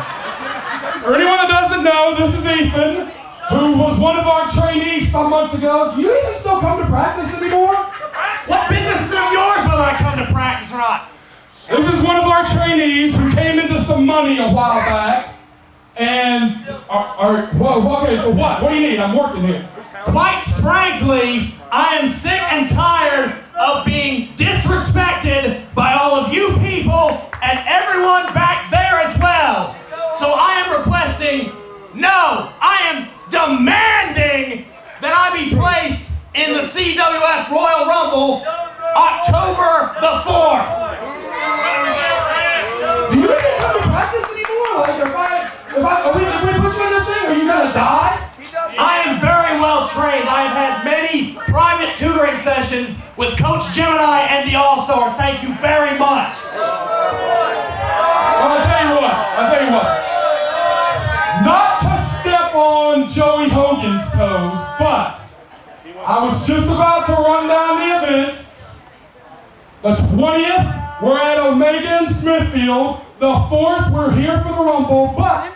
For anyone that doesn't know, this is Ethan, who was one of our trainees some months ago. Do you even still come to practice anymore? What business is of yours whether I come to practice or not? This is one of our trainees who came into some money a while back. And, okay, so what? What do you need? I'm working here. Quite frankly, I am sick and tired of being disrespected by all of you people and everyone back there as well. So I am requesting, no, I am demanding that I be placed in the CWF Royal Rumble October the 4th. Do you even come to practice anymore? Like, if we put you in this thing, are you gonna die? I am very well trained. I have had many private tutoring sessions with Coach Gemini and the All-Stars. Thank you very much. Well, I'll tell you what. Not to step on Joey Hogan's toes, but I was just about to run down the events. The 20th, we're at Omega and Smithfield. The 4th, we're here for the Rumble. But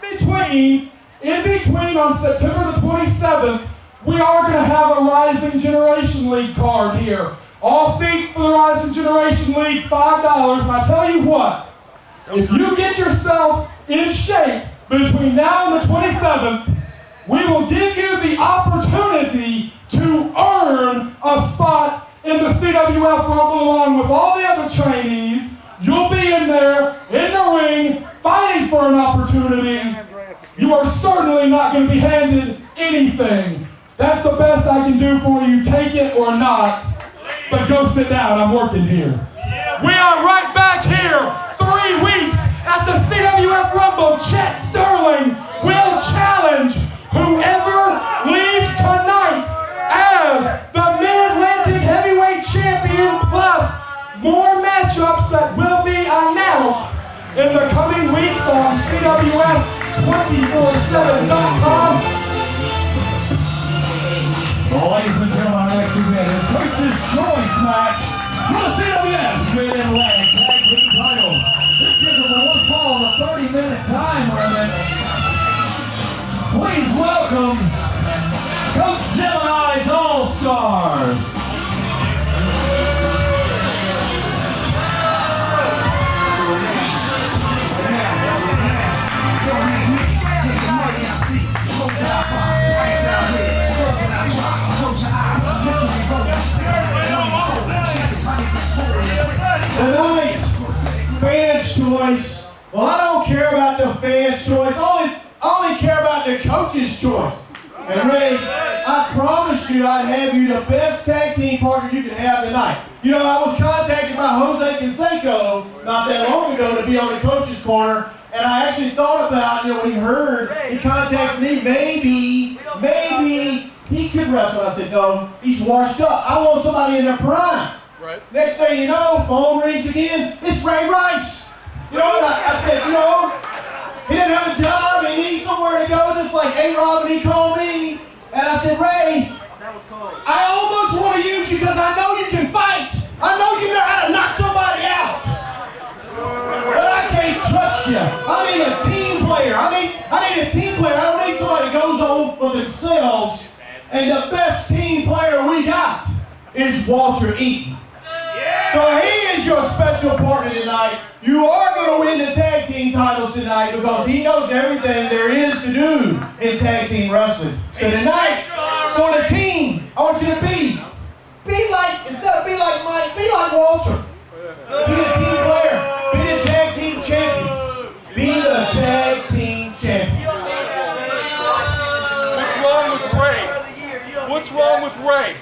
in between on September the 27th, we are going to have a Rising Generation League card here. All seats for the Rising Generation League, $5. And I tell you what, if you get yourself in shape between now and the 27th, we will give you the opportunity to earn a spot in the CWF Rumble along with all the other trainees. You'll be in there, in the ring, fighting for an opportunity. You are certainly not going to be handed anything. That's the best I can do for you. Take it or not. But go sit down. I'm working here. We are right back here. 3 weeks at the CWF Rumble. Chet Sterling will challenge whoever leaves tonight as the Mid-Atlantic Heavyweight Champion, plus more matchups that will be announced in the coming weeks on CWF247.com. Well, ladies and gentlemen, our next event is Coach's Choice match for the CWF Mid-Atlantic Tag Team title. This gives them a one fall on a 30-minute time limit. Please welcome Coach Gemini's All-Stars. Tonight, fans' choice. Well, I don't care about the fans' choice. I only care about the coach's choice. And Ray, I promised you I'd have you the best tag team partner you could have tonight. You know, I was contacted by Jose Canseco not that long ago to be on the coach's corner, and I actually thought about, when he heard, he contacted me, maybe he could wrestle. I said, no, he's washed up. I want somebody in their prime. Right. Next thing you know, phone rings again. It's Ray Rice. I said, he didn't have a job. He needs somewhere to go, just like A-Rob, and he called me. And I said, Ray, I almost want to use you because I know you can fight. I know you know how to knock somebody out. But I can't trust you. I need a team player. I need a team player. I don't need somebody that goes on for themselves. And the best team player we got is Walter Eaton. So he is your special partner tonight. You are going to win the tag team team titles tonight because he knows everything there is to do in tag team wrestling. So tonight, for the team, I want you to be like, instead of be like Mike, be like Walter. Be the team player. Be the tag team champions. Be the tag team champions. What's wrong with Ray? What's wrong with Ray?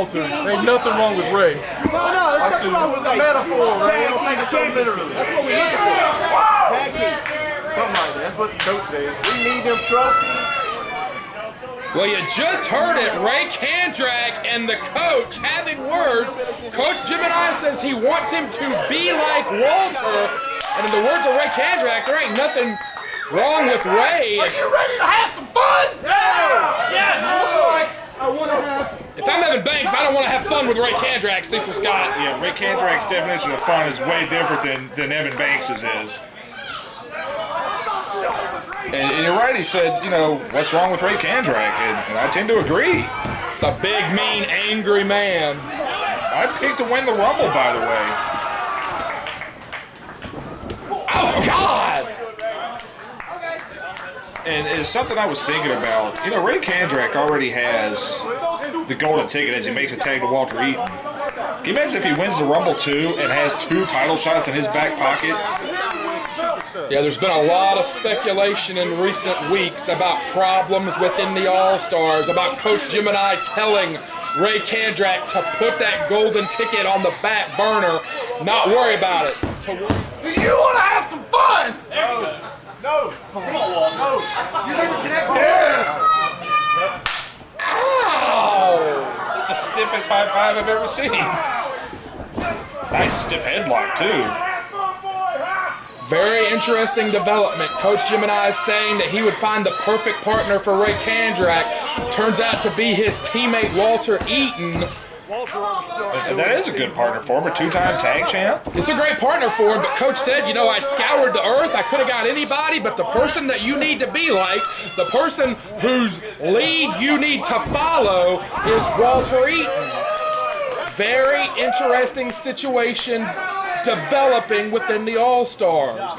There's nothing wrong with Ray. No, there's nothing wrong with a metaphor, Ray. Don't take it so literally. That's what we need for. Tag team. Something like that. That's what the coach said. We need them trophies. Well, you just heard it. Ray Kandrack and the coach having words. Coach Gemini says he wants him to be like Walter. And in the words of Ray Kandrack, there ain't nothing wrong with Ray. Are you ready to have some fun? Yeah! Yes! I want to have... If I'm Evan Banks, I don't want to have fun with Ray Kandrack, Cecil Scott. Yeah, Ray Kandrack's definition of fun is way different than Evan Banks's is. And you're right, he said, you know, what's wrong with Ray Kandrack? And I tend to agree. It's a big, mean, angry man. I picked to win the Rumble, by the way. Oh, God! And it's something I was thinking about. You know, Ray Kandrack already has the golden ticket as he makes a tag to Walter Eaton. Can you imagine if he wins the Rumble 2 and has 2 title shots in his back pocket? Yeah, there's been a lot of speculation in recent weeks about problems within the All-Stars, about Coach Gemini telling Ray Kandrack to put that golden ticket on the back burner, not worry about it. Do you want to have some fun? No. Come on, Walt. No. You need to connect. Yeah. Ow! That's the stiffest high five I've ever seen. Nice stiff headlock, too. Very interesting development. Coach Gemini is saying that he would find the perfect partner for Ray Kandrack. Turns out to be his teammate Walter Eaton. And that is a good partner for him, a 2-time tag champ. It's a great partner for him, but Coach said, you know, I scoured the earth. I could have got anybody, but the person that you need to be like, the person whose lead you need to follow is Walter Eaton. Very interesting situation developing within the All-Stars.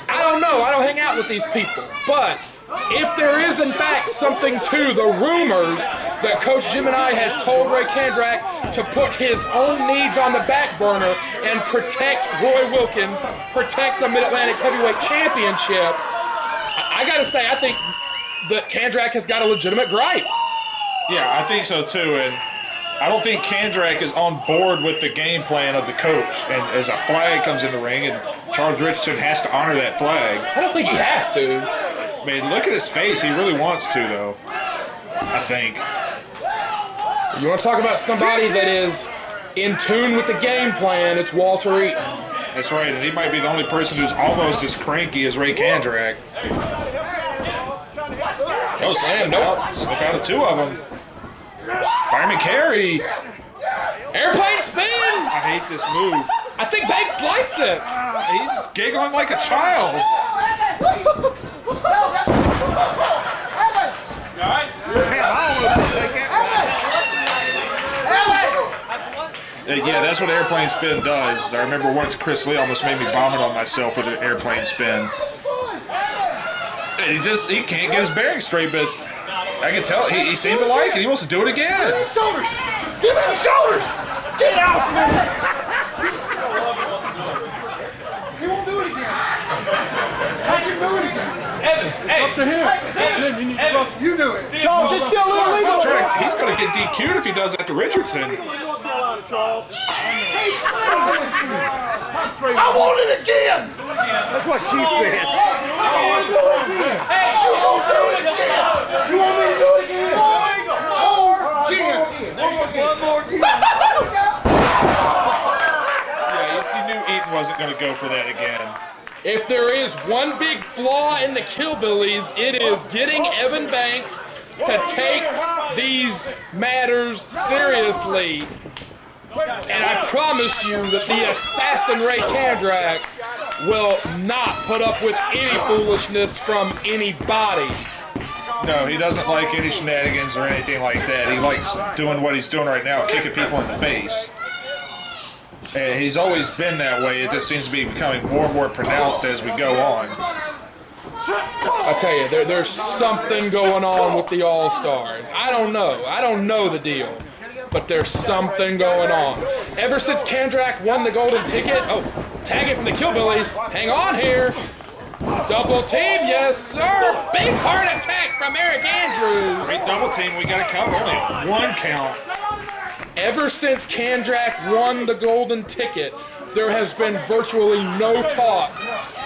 I don't know. I don't hang out with these people, but if there is, in fact, something to the rumors that Coach Gemini has told Ray Kandrack to put his own needs on the back burner and protect Roy Wilkins, protect the Mid-Atlantic Heavyweight Championship, I gotta say, I think that Kandrack has got a legitimate gripe. Yeah, I think so too, and I don't think Kandrack is on board with the game plan of the coach. And as a flag comes in the ring, and Charles Richardson has to honor that flag. I don't think he has to. I mean, look at his face. He really wants to, though. I think. You want to talk about somebody that is in tune with the game plan, it's Walter Eaton. That's right, and he might be the only person who's almost as cranky as Ray Kandrack. Oh, slip out of two of them. Fireman carry. Airplane spin. I hate this move. I think Banks likes it. He's giggling like a child. Yeah, that's what airplane spin does. I remember once Chris Lee almost made me vomit on myself with an airplane spin. And he can't get his bearings straight, but I can tell he seemed to like it. He wants to do it again. Give me the shoulders! Give me the shoulders! Get out! He won't do it again. Make him do it again. Evan, hey, up to him. Evan, you do it. Charles, it's still illegal. He's going to get DQ'd if he does that to Richardson. I want it again. That's what she said. Hey, you won't do it again. You want me to do it again? One more again. Yeah, you knew Eaton wasn't going to go for that again. If there is one big flaw in the Killbillies, it is getting Evan Banks to take these matters seriously. And I promise you that the assassin Ray Kandrack will not put up with any foolishness from anybody. No, he doesn't like any shenanigans or anything like that. He likes doing what he's doing right now, kicking people in the face. And he's always been that way. It just seems to be becoming more and more pronounced as we go on. I tell you, there's something going on with the All-Stars. I don't know the deal. But there's something going on. Ever since Kandrack won the golden ticket, tag it from the Killbillies. Hang on here. Double team, yes sir. Big heart attack from Aric Andrews. Great double team, we got to count only one count. Ever since Kandrack won the golden ticket, there has been virtually no talk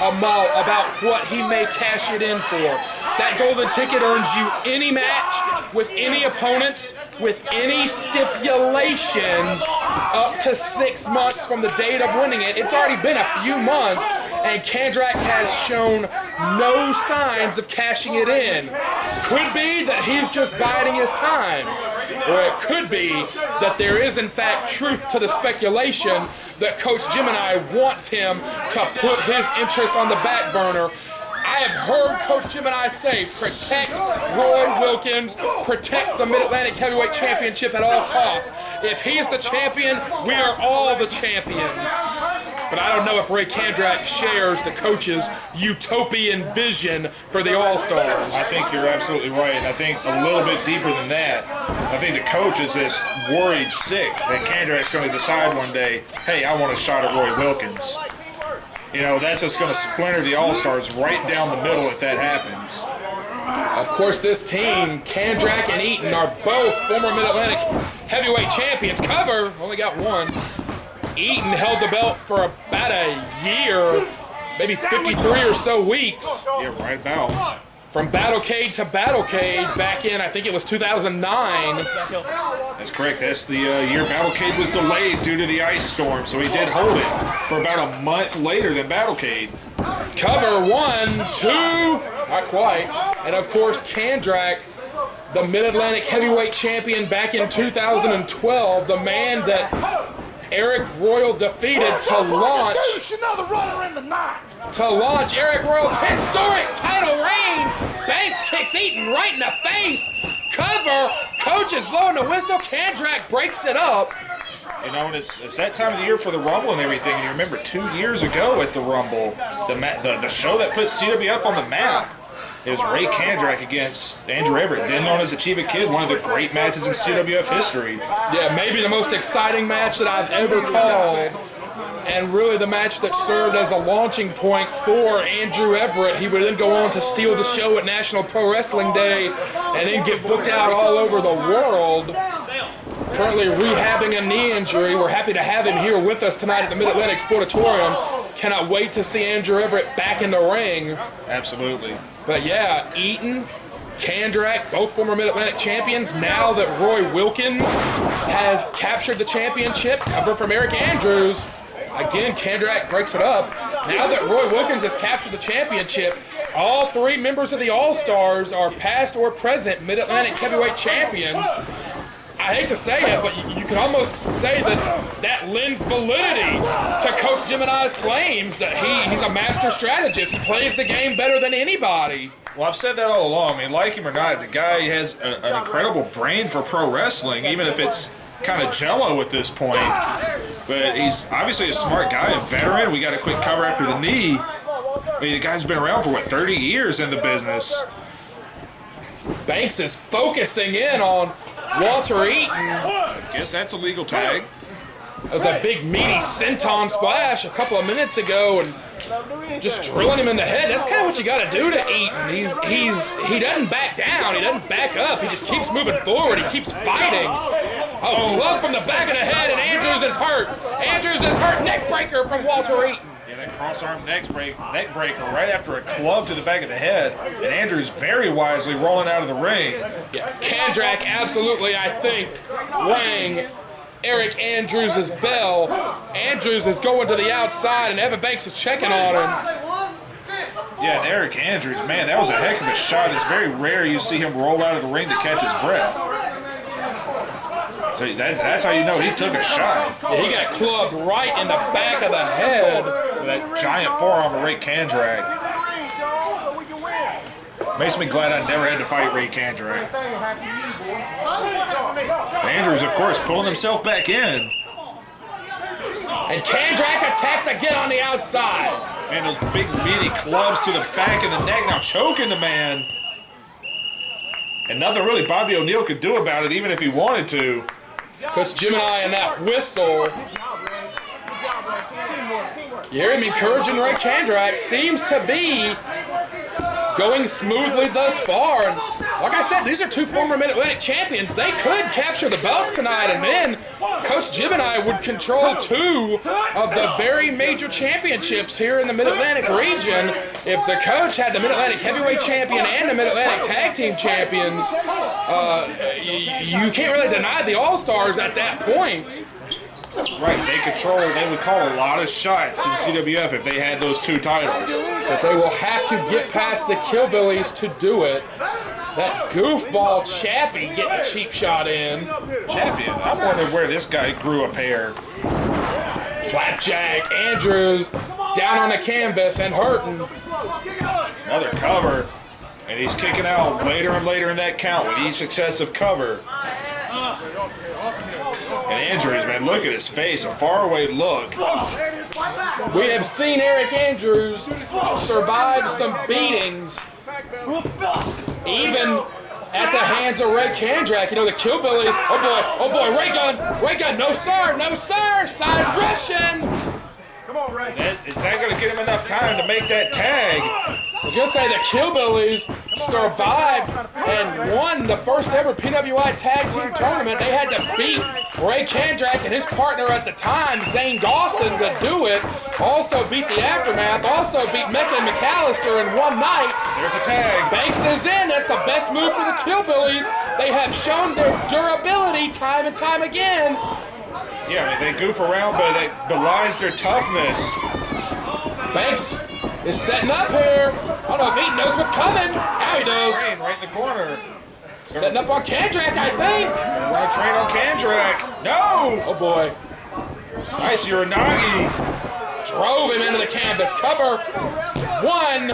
about what he may cash it in for. That golden ticket earns you any match with any opponents, with any stipulations, up to 6 months from the date of winning it. It's already been a few months, and Kandrack has shown no signs of cashing it in. Could be that he's just biding his time, or it could be that there is in fact truth to the speculation that Coach Gemini wants him to put his interests on the back burner. I have heard Coach Gemini say, protect Roy Wilkins, protect the Mid-Atlantic Heavyweight Championship at all costs. If he's the champion, we are all the champions. But I don't know if Ray Kandrack shares the coach's utopian vision for the All-Stars. I think you're absolutely right. I think a little bit deeper than that. I think the coach is just worried sick that Kandrack's going to decide one day, hey, I want a shot at Roy Wilkins. You know, that's just going to splinter the All-Stars right down the middle if that happens. Of course, this team, Kandrack and Eaton, are both former Mid-Atlantic heavyweight champions. Cover only got one. Eaton held the belt for about a year, maybe 53 or so weeks. Yeah, right about. From Battlecade to Battlecade back in, I think it was 2009. That's correct. That's the year Battlecade was delayed due to the ice storm, so he did hold it for about a month later than Battlecade. Cover 1, 2, not quite. And of course, Kandrack, the Mid-Atlantic heavyweight champion back in 2012, the man that Arik Royal defeated to launch Arik Royal's historic title reign. Banks kicks Eaton right in the face. Cover. Coach is blowing the whistle. Kandrack breaks it up. You know, and it's that time of the year for the Rumble and everything. And you remember 2 years ago at the Rumble, the show that put CWF on the map. It was Ray Kandrack against Andrew Everett, then known as Achievement Kid, one of the great matches in CWF history. Yeah, maybe the most exciting match that I've ever called, and really the match that served as a launching point for Andrew Everett. He would then go on to steal the show at National Pro Wrestling Day and then get booked out all over the world. Currently rehabbing a knee injury. We're happy to have him here with us tonight at the Mid-Atlantic Sportatorium. Cannot wait to see Andrew Everett back in the ring. Absolutely. But yeah, Eaton, Kandrack, both former Mid-Atlantic champions. Now that Roy Wilkins has captured the championship, cover from Aric Andrews. Again, Kandrack breaks it up. Now that Roy Wilkins has captured the championship, all three members of the All-Stars are past or present Mid-Atlantic heavyweight champions. I hate to say it, but you can almost say that lends validity to Coach Gemini's claims that he's a master strategist. He plays the game better than anybody. Well, I've said that all along. I mean, like him or not, the guy has an incredible brain for pro wrestling, even if it's kind of jello at this point. But he's obviously a smart guy, a veteran. We got a quick cover after the knee. I mean, the guy's been around for, 30 years in the business. Banks is focusing in on Walter Eaton. I guess that's a legal tag. That was a big, meaty senton splash a couple of minutes ago, and just drilling him in the head. That's kind of what you got to do to Eaton. He doesn't back down. He doesn't back up. He just keeps moving forward. He keeps fighting. Oh, club from the back of the head, and Andrews is hurt. Andrews is hurt. Neck breaker from Walter Eaton. Yeah, that cross-arm neck breaker right after a club to the back of the head. And Andrews very wisely rolling out of the ring. Yeah, Kandrack absolutely, I think, rang Aric Andrews' bell. Andrews is going to the outside, and Evan Banks is checking on him. Yeah, and Aric Andrews, man, that was a heck of a shot. It's very rare you see him roll out of the ring to catch his breath. So that's how you know he took a shot. Yeah, he got clubbed right in the back of the head. With that giant forearm of Ric Kandrack. Makes me glad I never had to fight Ric Kandrack. Andrews, of course, pulling himself back in. And Kandrack attacks again on the outside. And those big meaty clubs to the back of the neck, now choking the man. And nothing really Bobby O'Neill could do about it, even if he wanted to. Coach Gemini and that whistle. You hear him encouraging Ric Kandrack. Seems to be going smoothly thus far. And like I said, these are two former Mid-Atlantic champions. They could capture the belts tonight, and then Coach Gemini would control two of the very major championships here in the Mid-Atlantic region. If the coach had the Mid-Atlantic heavyweight champion and the Mid-Atlantic tag team champions, you can't really deny the All-Stars at that point. Right, they would call a lot of shots in CWF if they had those two titles. But they will have to get past the Killbillies to do it. That goofball Chappie getting a cheap shot in. Chappie, I wonder where this guy grew a pair. Flapjack, Andrews, down on the canvas and hurting. Another cover, and he's kicking out later and later in that count with each successive cover. And Andrews, man, look at his face, a faraway look. We have seen Aric Andrews survive some beatings, even at the hands of Ric Kandrack. You know, the Killbillies, oh boy, Ray gun, no sir, side Russian. Come on, Ray. Is that going to get him enough time to make that tag? I was going to say the Killbillies survived and won the first ever PWI tag team tournament. They had to beat Ric Kandrack and his partner at the time, Zane Dawson, to do it. Also beat the Aftermath, also beat Mecha McAllister in one night. There's a tag. Banks is in. That's the best move for the Killbillies. They have shown their durability time and time again. Yeah, I mean, they goof around, but it belies their toughness. Banks is setting up here. I don't know if Eaton knows what's coming. Now he does. Train right in the corner. Setting up on Kandrack, I think. Run a train on Kandrack. No! Oh, boy. Nice Uranagi. Drove him into the canvas. Cover. One.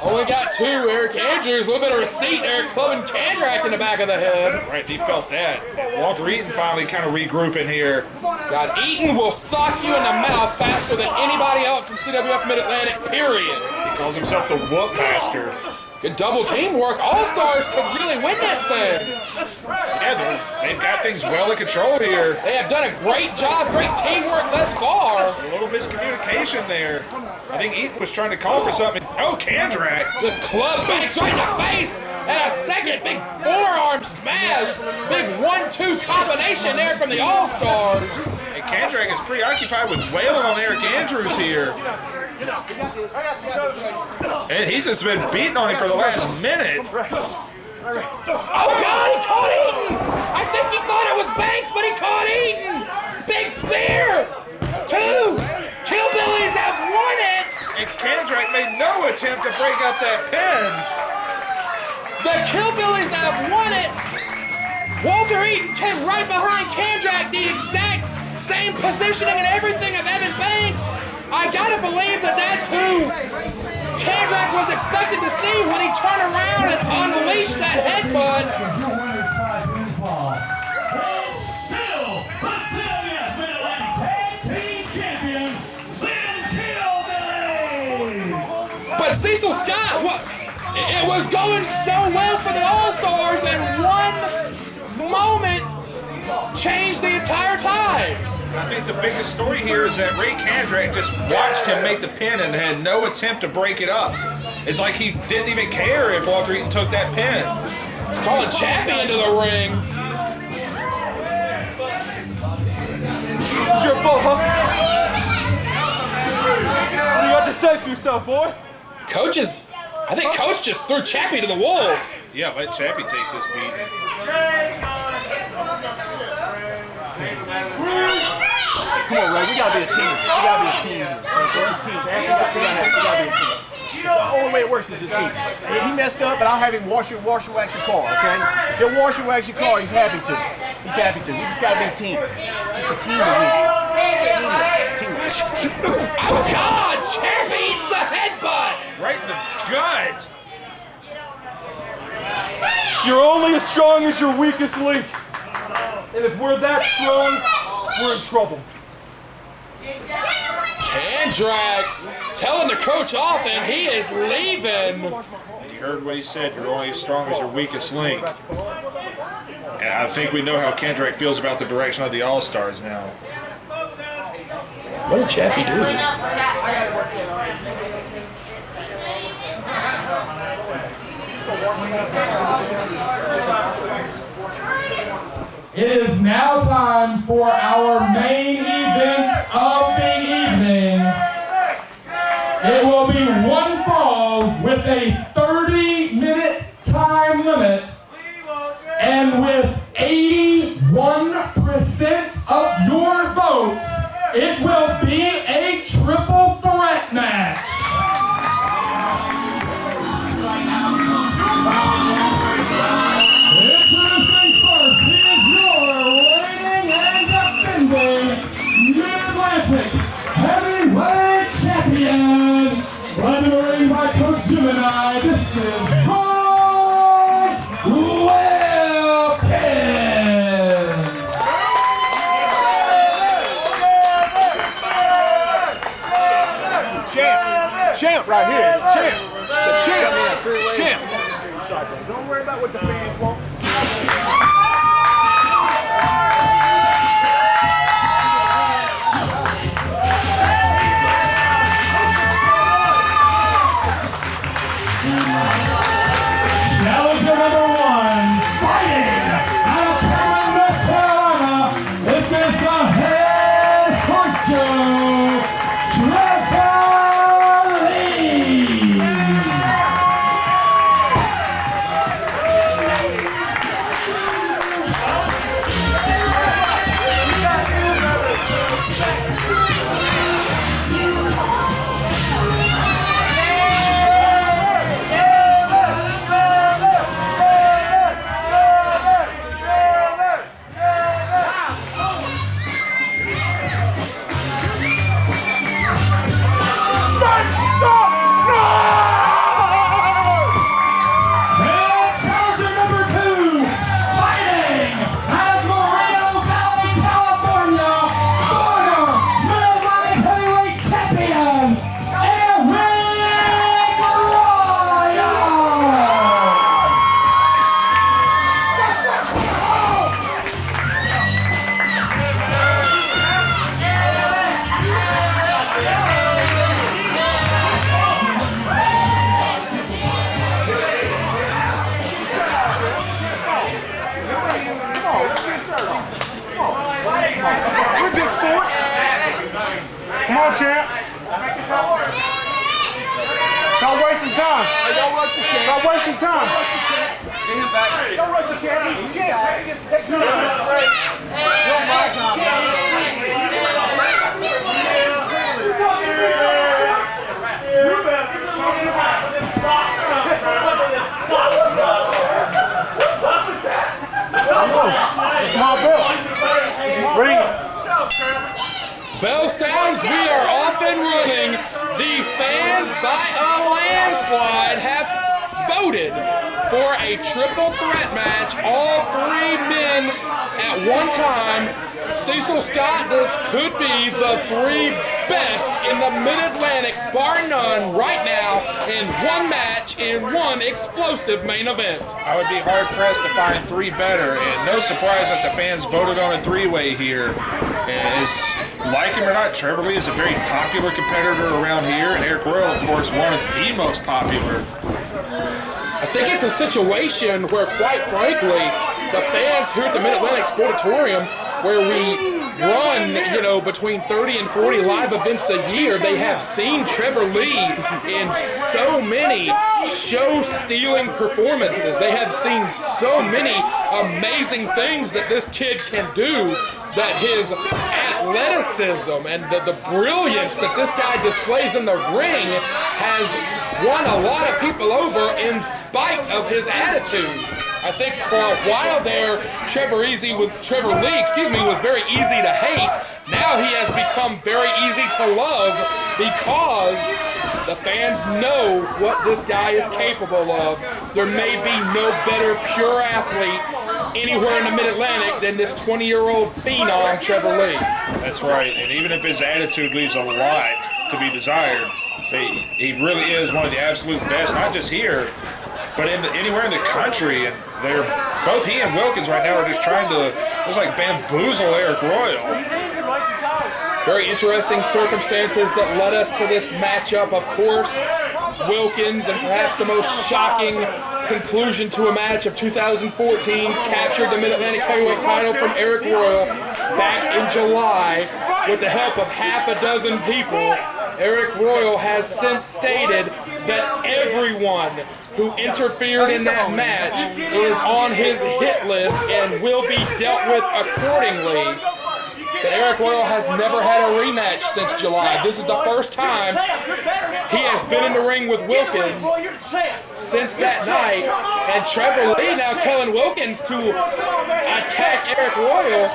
Only got two. Aric Andrews, a little bit of receipt there, clubbing Kandrack in the back of the head. Right, he felt that. Walter Eaton finally kind of regrouping here. God, Eaton will sock you in the mouth faster than anybody else in CWF Mid-Atlantic, period. He calls himself the Whoop Master. Good double teamwork. All-Stars could really win this thing. Yeah, they've got things well in control here. They have done a great job, great teamwork thus far. A little miscommunication there. I think Eaton was trying to call for something. Oh, Kandrack. Just club Banks right in the face. And a second big forearm smash. Big 1-2 combination there from the All-Stars. And Kandrack is preoccupied with wailing on Aric Andrews here. And he's just been beating on him for the last minute. Oh, God, he caught Eaton. I think he thought it was Banks, but he caught Eaton. Big spear. Two. Killbillies have won it. And Kandrack made no attempt to break up that pin. The Killbillies have won it. Walter Eaton came right behind Kandrack, the exact same positioning and everything of Evan Banks. I gotta believe that that's who Kandrack was expected to see when he turned around and unleashed that headbutt. But Cecil Scott, it was going so well for the All-Stars, and one moment changed the entire tide. I think the biggest story here is that Ric Converse just watched him make the pin and had no attempt to break it up. It's like he didn't even care if Walter Eaton took that pin. He's calling Chappie into the ring. It's your fault, huh? What do you got to say for yourself, boy? I think Coach just threw Chappie to the wolves. Yeah, let Chappie take this beat. Come on, Ray, we gotta be a team. We gotta be a team. We gotta be a team. The only way it works is a team. He messed up, but I'll have him wash and wax your car, okay? He'll wash and wax your car. He's happy to. He's happy to. We just gotta be a team. It's a team to win. Oh God! Chappie eats the headbutt! Right in the gut! You're only as strong as your weakest link. And if we're that strong, we're in trouble. Kandrack telling the coach off, and he is leaving. And you heard what he said, you're only as strong as your weakest link. And I think we know how Kandrack feels about the direction of the All-Stars now. What did Chappie do? It is now time for our main event of the evening. It will be one fall with a 30-minute time limit, and with 81% of your votes, it will be a triple threat match. Introducing first, he is your reigning and defending Mid-Atlantic Heavyweight Champion, led to the ring by Coach Gemini. This is Jor-El Champ right here. Champ. The champ. Champ. Don't worry about what the fans want. Challenger number one, fighting out of North Carolina. This is the head honcho, Trevor Lee. We're big sports. Come on, champ. Stop wasting time. Don't rush the champ. Stop wasting time. Get him back. Don't rush the champ. He's the champ. He gets to take the break. loaded for a triple threat match. All 3 men at one time. Cecil Scott, this could be the 3 best in the Mid-Atlantic, bar none, right now, in one match, in one explosive main event. I would be hard-pressed to find 3 better, and no surprise that the fans voted on a 3-way here. And like him or not, Trevor Lee is a very popular competitor around here, and Arik Royal, of course, one of the most popular. I think it's a situation where, quite frankly, the fans here at the Mid-Atlantic Sportatorium, where we run, you know, between 30 and 40 live events a year, they have seen Trevor Lee in so many show-stealing performances. They have seen so many amazing things that this kid can do, that his athleticism and the brilliance that this guy displays in the ring has won a lot of people over in spite of his attitude. I think for a while there, Trevor Lee, was very easy to hate. Now he has become very easy to love because the fans know what this guy is capable of. There may be no better pure athlete anywhere in the Mid-Atlantic than this 20-year-old phenom, Trevor Lee. That's right, and even if his attitude leaves a lot to be desired, he really is one of the absolute best, not just here, but anywhere in the country. And they're both he and Wilkins right now are just trying to, looks like, bamboozle Arik Royal. Very interesting circumstances that led us to this matchup. Of course, Wilkins, and perhaps the most shocking conclusion to a match of 2014, captured the Mid-Atlantic heavyweight title from Arik Royal back in July with the help of half a dozen people. Arik Royal has since stated that everyone who interfered in that match is on his hit list and will be dealt with accordingly. But Arik Royal has never had a rematch since July. This is the first time he has been in the ring with Wilkins since that night. And Trevor Lee now telling Wilkins to attack Arik Royal.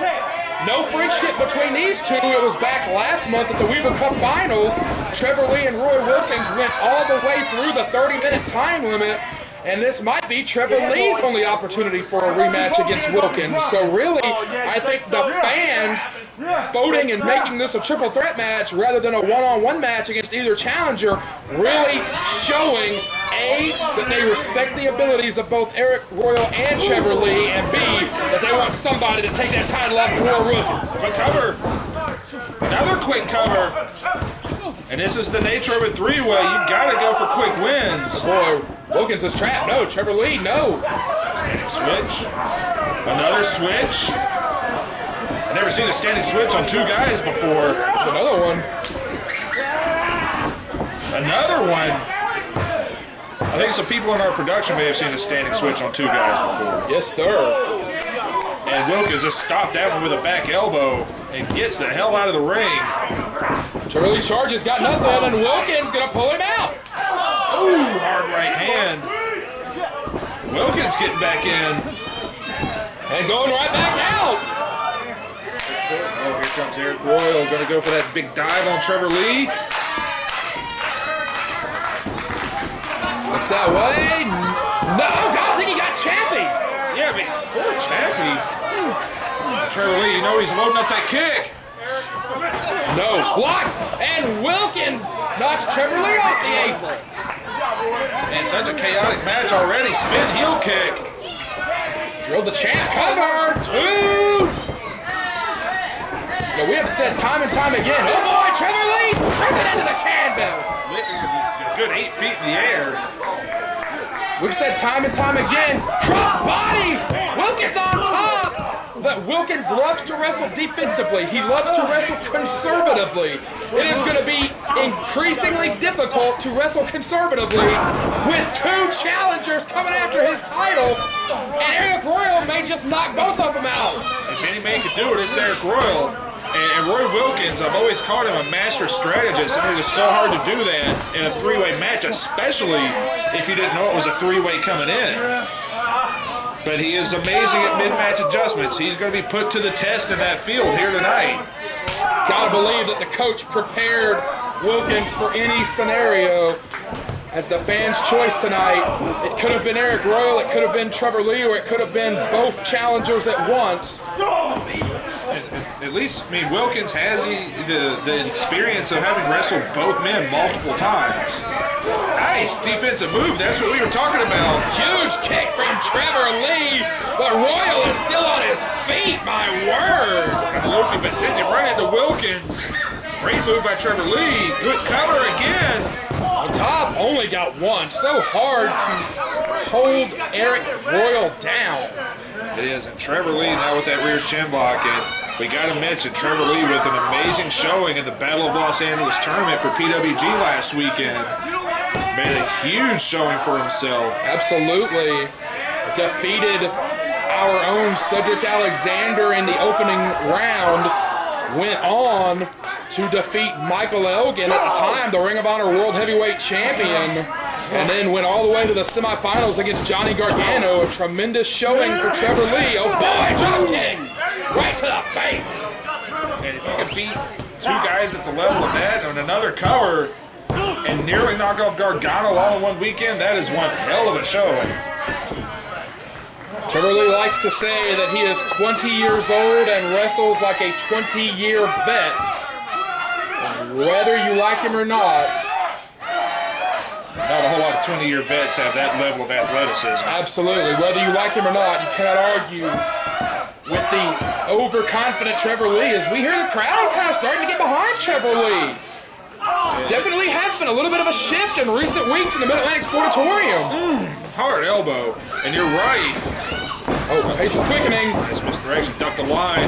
No friendship between these two. It was back last month at the Weaver Cup Finals. Trevor Lee and Roy Wilkins went all the way through the 30-minute time limit. And this might be Trevor Lee's only opportunity for a rematch against Wilkins. So really, I think the fans voting and making this a triple threat match rather than a one-on-one match against either challenger, really showing A, that they respect the abilities of both Arik Royal and Trevor Lee, and B, that they want somebody to take that title off Roy Wilkins. Quick cover. Another quick cover. And this is the nature of a 3-way. You gotta go for quick wins. Boy, Wilkins is trapped. No, Trevor Lee, no. Standing switch. Another switch. I've never seen a standing switch on 2 guys before. There's another one. Another one. I think some people in our production may have seen a standing switch on 2 guys before. Yes, sir. And Wilkins just stopped that one with a back elbow and gets the hell out of the ring. Trevor Lee charges, got nothing, and Wilkins gonna pull him out. Ooh, hard right hand. Wilkins getting back in. And going right back out. Oh, here comes Arik Royal, gonna go for that big dive on Trevor Lee. Looks that way. No, God, I think he got Chappie. Yeah, but poor Chappie. Trevor Lee, you know he's loading up that kick. No, blocked, and Wilkins knocks Trevor Lee off the apron. And such a chaotic match already. Spin heel kick. Drilled the champ, cover, 2. Yeah, we have said time and time again, oh boy, Trevor Lee, driven into the canvas. Lifting a good 8 feet in the air. We've said time and time again, cross body, Wilkins on top. That Wilkins loves to wrestle defensively. He loves to wrestle conservatively. It is going to be increasingly difficult to wrestle conservatively with 2 challengers coming after his title, and Arik Royal may just knock both of them out. If any man could do it, it's Arik Royal. And Roy Wilkins, I've always called him a master strategist, and it is so hard to do that in a 3-way match, especially if you didn't know it was a 3-way coming in. But he is amazing at mid-match adjustments. He's going to be put to the test in that field here tonight. Gotta believe that the coach prepared Wilkins for any scenario. as the fans' choice tonight. It could have been Arik Royal, it could have been Trevor Lee, or it could have been both challengers at once. At least, I mean, Wilkins has the experience of having wrestled both men multiple times. Nice defensive move. That's what we were talking about. Huge kick from Trevor Lee, but Royal is still on his feet, my word. Loopy, but sends him right into Wilkins. Great move by Trevor Lee. Good cover again. On top, only got one. So hard to hold Arik Royal down. It is, and Trevor Lee now with that rear chin block. And we got to mention Trevor Lee with an amazing showing in the Battle of Los Angeles tournament for PWG last weekend. Made a huge showing for himself. Absolutely. Defeated our own Cedric Alexander in the opening round. Went on to defeat Michael Elgin, at the time the Ring of Honor World Heavyweight Champion, and then went all the way to the semifinals against Johnny Gargano. A tremendous showing for Trevor Lee. Oh boy, drop kick right to the face. And if you can beat two guys at the level of that on another cover and nearly knock off Gargano all in one weekend, that is one hell of a showing. Trevor Lee likes to say that he is 20 years old and wrestles like a 20-year vet. And whether you like him or not, not a whole lot of 20-year vets have that level of athleticism. Absolutely. Whether you like him or not, you cannot argue with the overconfident Trevor Lee, as we hear the crowd kind of starting to get behind Trevor Lee. Definitely has been a little bit of a shift in recent weeks in the Mid-Atlantic Sportatorium. Hard elbow, and you're right. Oh, pace is quickening. Nice misdirection, duck the line.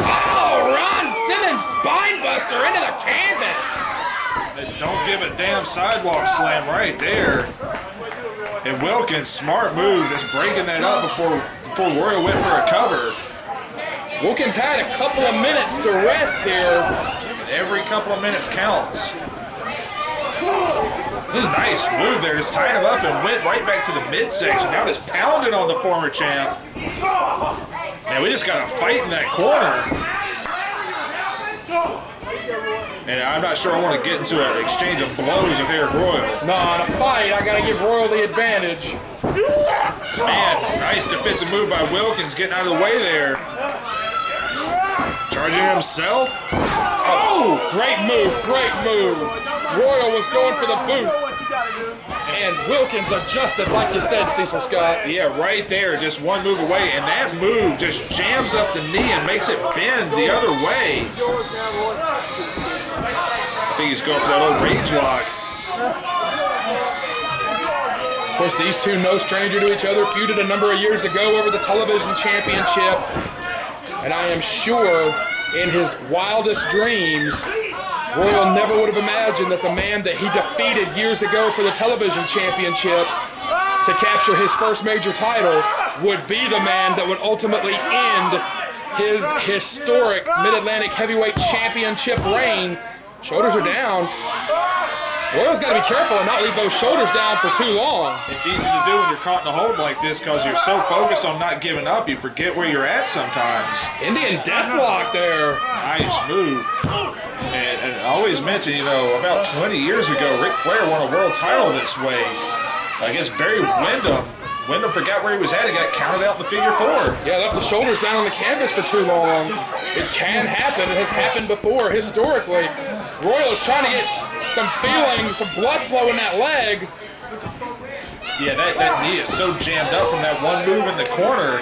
Oh, Ron Simmons spinebuster into the canvas. They don't give a damn sidewalk slam right there. And Wilkins, smart move, just breaking that up before Royal went for a cover. Wilkins had a couple of minutes to rest here. Every couple of minutes counts. Nice move there, just tied him up and went right back to the midsection. Now just pounding on the former champ. Man, we just got a fight in that corner. And I'm not sure I want to get into an exchange of blows with Arik Royal. No, in a fight, I got to give Royal the advantage. Man, nice defensive move by Wilkins, getting out of the way there. Charging himself. Oh! Great move, great move. Royal was going for the boot. And Wilkins adjusted, like you said, Cecil Scott. Yeah, right there, just one move away. And that move just jams up the knee and makes it bend the other way. I think he's going for that old rage lock. Of course, these two, no stranger to each other, feuded a number of years ago over the television championship. And I am sure in his wildest dreams, Royal never would have imagined that the man that he defeated years ago for the television championship to capture his first major title would be the man that would ultimately end his historic Mid-Atlantic Heavyweight Championship reign. Shoulders are down. Royal's got to be careful and not leave those shoulders down for too long. It's easy to do when you're caught in a hold like this because you're so focused on not giving up, you forget where you're at sometimes. Indian deathlock there. Nice move. And I always mention, you know, about 20 years ago, Ric Flair won a world title this way against Barry Windham. Windham forgot where he was at and got counted out in the figure four. Yeah, left the shoulders down on the canvas for too long. It can happen. It has happened before, historically. Royal is trying to get some feeling, some blood flow in that leg. Yeah, that knee is so jammed up from that one move in the corner.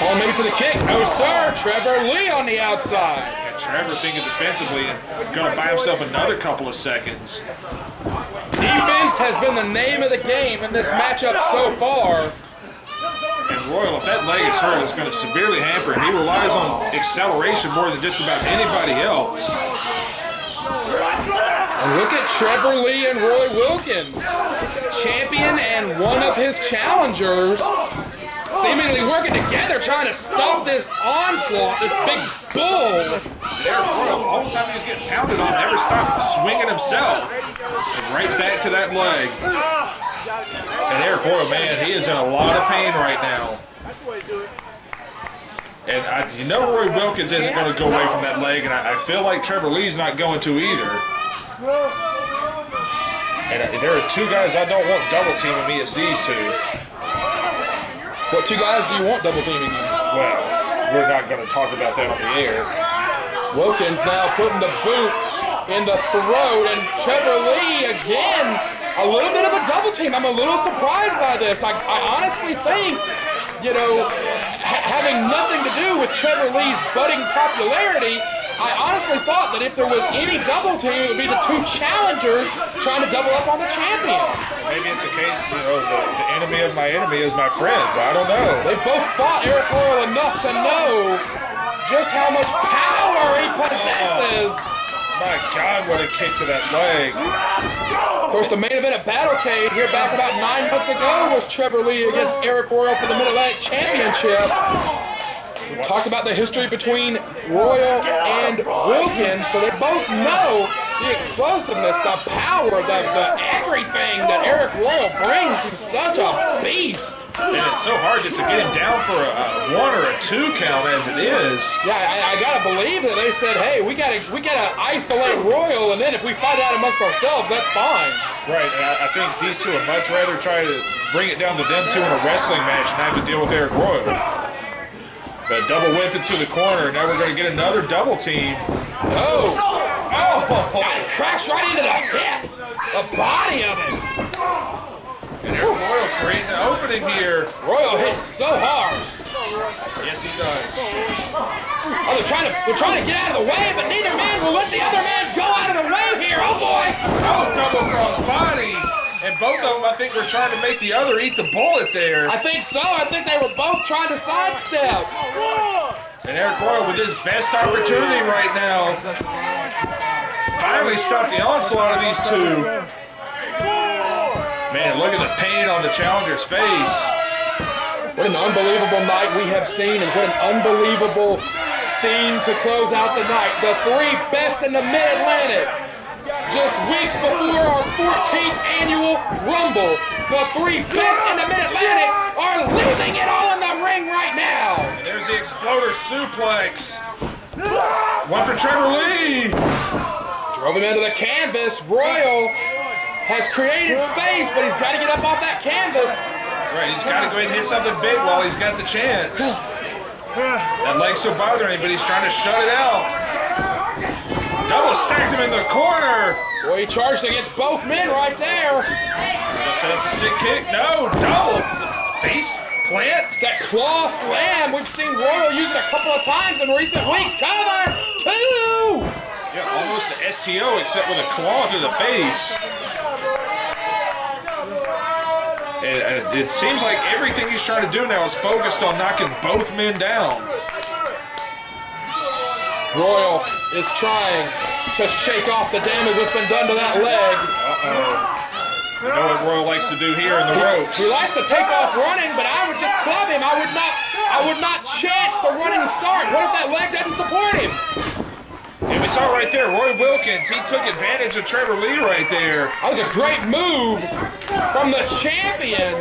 Call maybe for the kick. No, sir. Trevor Lee on the outside. And Trevor thinking defensively and going to buy himself another couple of seconds. Defense has been the name of the game in this matchup so far. And Royal, if that leg is hurt, it's going to severely hamper him. He relies on acceleration more than just about anybody else. And look at Trevor Lee and Roy Wilkins. Champion and one of his challengers seemingly working together trying to stop this onslaught, this big bull. Arik Royal, all the time he was getting pounded on, never stopped swinging himself. And right back to that leg. And Arik Royal, man, he is in a lot of pain right now. And you know Roy Wilkins isn't going to go away from that leg, and I feel like Trevor Lee's not going to either. And there are two guys I don't want double teaming me. It's these two. What two guys do you want double teaming you? Well, we're not going to talk about that on the air. Wilkins now putting the boot in the throat, and Trevor Lee again, a little bit of a double team. I'm a little surprised by this. I honestly think, you know, having nothing to do with Trevor Lee's budding popularity, I honestly thought that if there was any double team, it would be the two challengers trying to double up on the champion. Maybe it's a case, you know, the enemy of my enemy is my friend. I don't know. They both fought Arik Royal enough to know just how much power he possesses. My God, what a kick to that leg. Of course, the main event at Battlecade here back about 9 months ago was Trevor Lee against Arik Royal for the Mid-Atlantic Championship. We talked about the history between Royal and Wilkins, so they both know the explosiveness, the power, the everything that Arik Royal brings. He's such a beast. And it's so hard just to get him down for a 1 or a 2 count as it is. Yeah, I gotta believe that they said, hey, we gotta isolate Royal, and then if we fight out amongst ourselves, that's fine. Right, and I think these two would much rather try to bring it down to them two in a wrestling match and have to deal with Arik Royal. But double whip into the corner. Now we're going to get another double team. Oh! Crash right into the hip! The body of it! And Arik Royal creating an opening here. Royal hits so hard. Yes, he does. Oh, they're trying to get out of the way, but neither man will let the other man go out of the way here. Oh boy! Oh, double cross body. And both of them, I think, were trying to make the other eat the bullet there. I think so. I think they were both trying to sidestep. And Arik Royal with his best opportunity right now. Finally stopped the onslaught of these two. Man, look at the pain on the challenger's face. What an unbelievable night we have seen, and what an unbelievable scene to close out the night. The three best in the Mid-Atlantic. Just weeks before our 14th annual Rumble, the three best in the Mid-Atlantic are leaving it all in the ring right now. And there's the exploder suplex. One for Trevor Lee. Drove him into the canvas. Royal has created space, but he's got to get up off that canvas. Right, he's got to go ahead and hit something big while he's got the chance. That leg's still bothering him, but he's trying to shut it out. Double stacked him in the corner. Boy, he charged against both men right there. Gonna set up the sick kick. No, double face plant. It's that claw slam we've seen Royal use it a couple of times in recent weeks. Cover two. Yeah, almost the STO except with a claw to the face. And it seems like everything he's trying to do now is focused on knocking both men down. Royal is trying to shake off the damage that's been done to that leg. You know what Royal likes to do here in the ropes. He likes to take off running, but I would just club him. I would not chance the running start. What if that leg doesn't support him? And we saw right there, Roy Wilkins, he took advantage of Trevor Lee right there. That was a great move from the champion.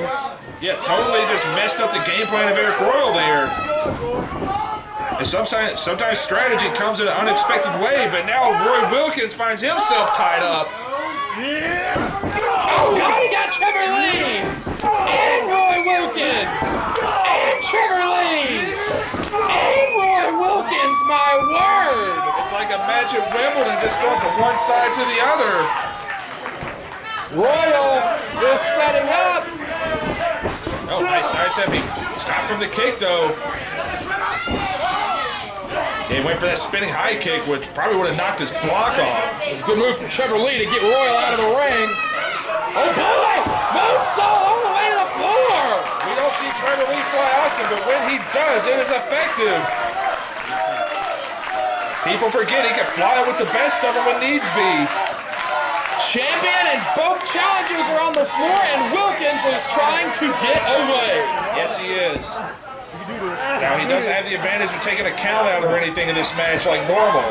Yeah, totally just messed up the game plan of Arik Royal there. And sometimes strategy comes in an unexpected way, but now Roy Wilkins finds himself tied up. Oh, God, he got Trevor Lee! And Roy Wilkins! And Trevor Lee! And Roy Wilkins, my word! It's like a match at Wimbledon, just going from one side to the other. Royal is setting up. Oh, nice sidestep. He stopped from the kick, though. He went for that spinning high kick, which probably would have knocked his block off. It was a good move from Trevor Lee to get Royal out of the ring. Oh boy! Moonsault all the way to the floor! We don't see Trevor Lee fly often, but when he does, it is effective. People forget he can fly with the best of them when needs be. Champion and both challengers are on the floor, and Wilkins is trying to get away. Yes, he is. Now, he doesn't have the advantage of taking a count out or anything in this match like normal.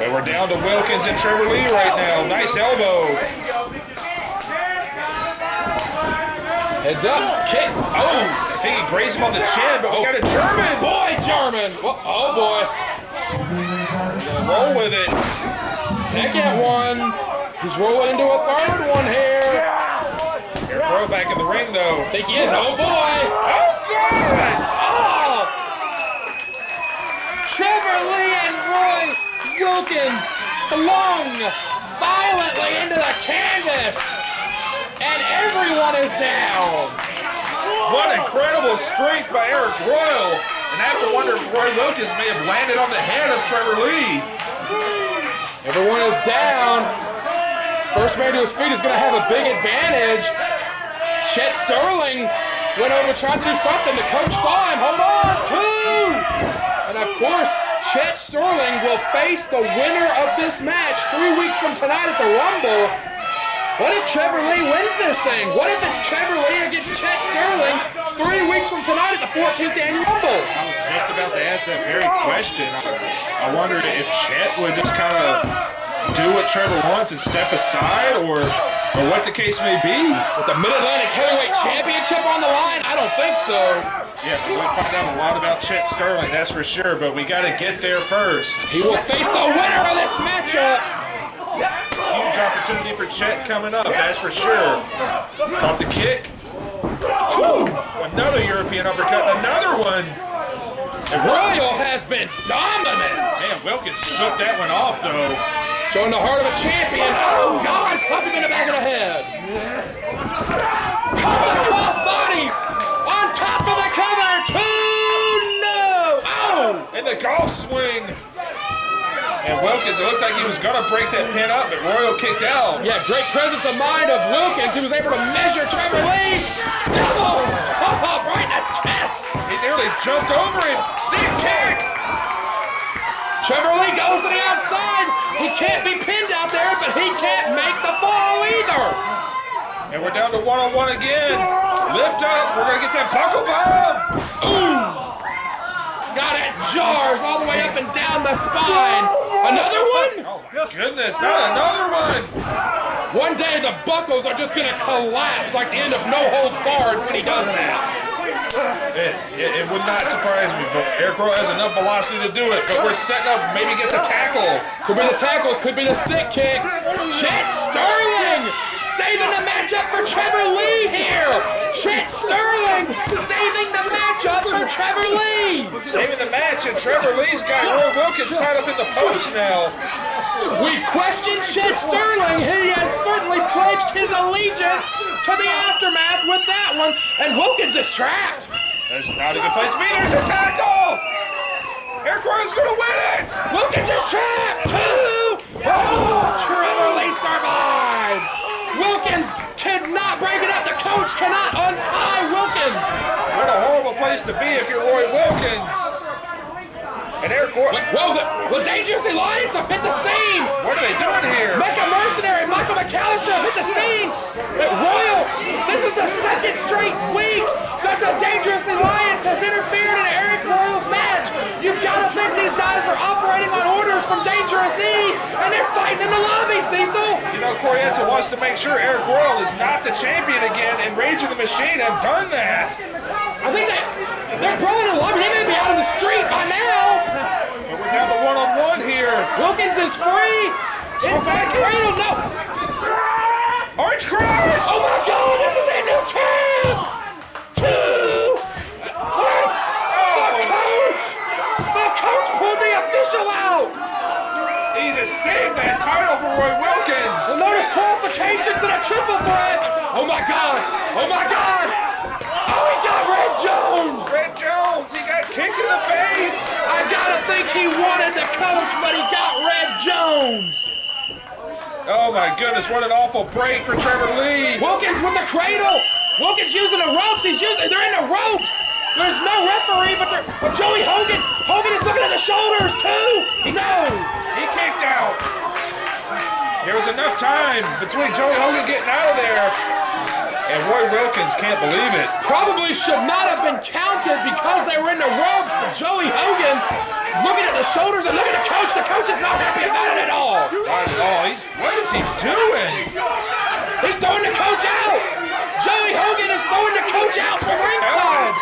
But we're down to Wilkins and Trevor Lee right now. Nice elbow. Heads up, kick. Oh, I think he grazed him on the chin, but we got a German. Boy, German. Oh, boy. Roll with it. Second one. He's rolling into a third one here. Arik Royal back in the ring, though. I think he is. Oh, boy. Oh, God! Oh! Trevor Lee and Roy Wilkins flung violently into the canvas, and everyone is down. What incredible strength by Arik Royal. And I have to wonder if Roy Wilkins may have landed on the head of Trevor Lee. Everyone is down. First man to his feet is going to have a big advantage. Chet Sterling went over trying to do something. The coach saw him. Hold on. 2. And of course, Chet Sterling will face the winner of this match 3 weeks from tonight at the Rumble. What if Trevor Lee wins this thing? What if it's Trevor Lee against Chet Sterling 3 weeks from tonight at the 14th Annual Rumble? I was just about to ask that very question. I wondered if Chet would just kind of do what Trevor wants and step aside, or what the case may be. With the Mid-Atlantic Heavyweight Championship on the line? I don't think so. Yeah, we'll find out a lot about Chet Sterling, that's for sure, but we got to get there first. He will face the winner of this matchup. Huge opportunity for Chet coming up, that's for sure. Caught the kick. Whew. Another European uppercut, another one. Royal has been dominant. Man, Wilkins shook that one off, though. Showing the heart of a champion. Oh, God, pop him in the back of the head. Caught the crossbody on top of the cover. 2, no. Oh. And the golf swing. And Wilkins, it looked like he was going to break that pin up, but Royal kicked out. Yeah, great presence of mind of Wilkins. He was able to measure Trevor Lee. Double stomp right in the chest. He nearly jumped over him. Sick kick. Trevor Lee goes to the outside. He can't be pinned out there, but he can't make the fall either. And we're down to one-on-one again. Lift up. We're going to get that buckle bomb. Ooh. Got it, jars all the way up and down the spine. Another one? Oh my goodness, not another one. One day the buckles are just gonna collapse like the end of No Holds Barred when he does that. It would not surprise me, but Arik Royal has enough velocity to do it, but we're setting up, maybe get the tackle. Could be the tackle, could be the sick kick. Chet Sterling saving the matchup for Trevor Lee here. Chet Sterling saving the matchup for Trevor Lee. Saving the match, and Trevor Lee's got Roy Wilkins tied up in the post now. We question Chet Sterling. He has certainly pledged his allegiance to the aftermath with that one, and Wilkins is trapped. That's not a good place to be. There's a tackle. Arik Royal's going to win it. Wilkins is trapped. 2. Oh, Trevor Lee survives. Wilkins cannot break it up. The coach cannot untie Wilkins. What a horrible place to be if you're Roy Wilkins. And Arik Royal. Whoa, the Dangerous Alliance have hit the scene. What are they doing here? Mecha Mercenary, Michael McAllister have hit the scene. Royal, this is the second straight week that the Dangerous Alliance has interfered in Arik Royal's match. You've got to think these guys are operating on orders from Dangerous E, and they're fighting in the lobby, Cecil. You know, Corienza wants to make sure Arik Royal is not the champion again, and Rage of the Machine have done that. I think they're brawling in the lobby. They may be out in the street by now. But we're down to one-on-one here. Wilkins is free. Inside cradle, no. Orange Cross! Oh my God, this is a new champ! 2! What? The coach pulled the official out! He just saved that title for Roy Wilkins! Well, notice qualifications and a triple threat! Oh my God! Oh my God! Oh, he got Red Jones! Red Jones, he got kicked in the face! I gotta think he wanted the coach, but he got Red Jones! Oh my goodness, what an awful break for Trevor Lee! Wilkins with the cradle! Wilkins using the ropes, they're in the ropes! There's no referee, but Joey Hogan is looking at the shoulders too! No! He kicked out! There was enough time between Joey Hogan getting out of there, and Roy Wilkins can't believe it. Probably should not have been counted because they were in the ropes, but Joey Hogan looking at the shoulders and looking at the coach is not happy about it at all. Not at all. What is he doing? He's throwing the coach out. Joey Hogan is throwing the coach out from ringside.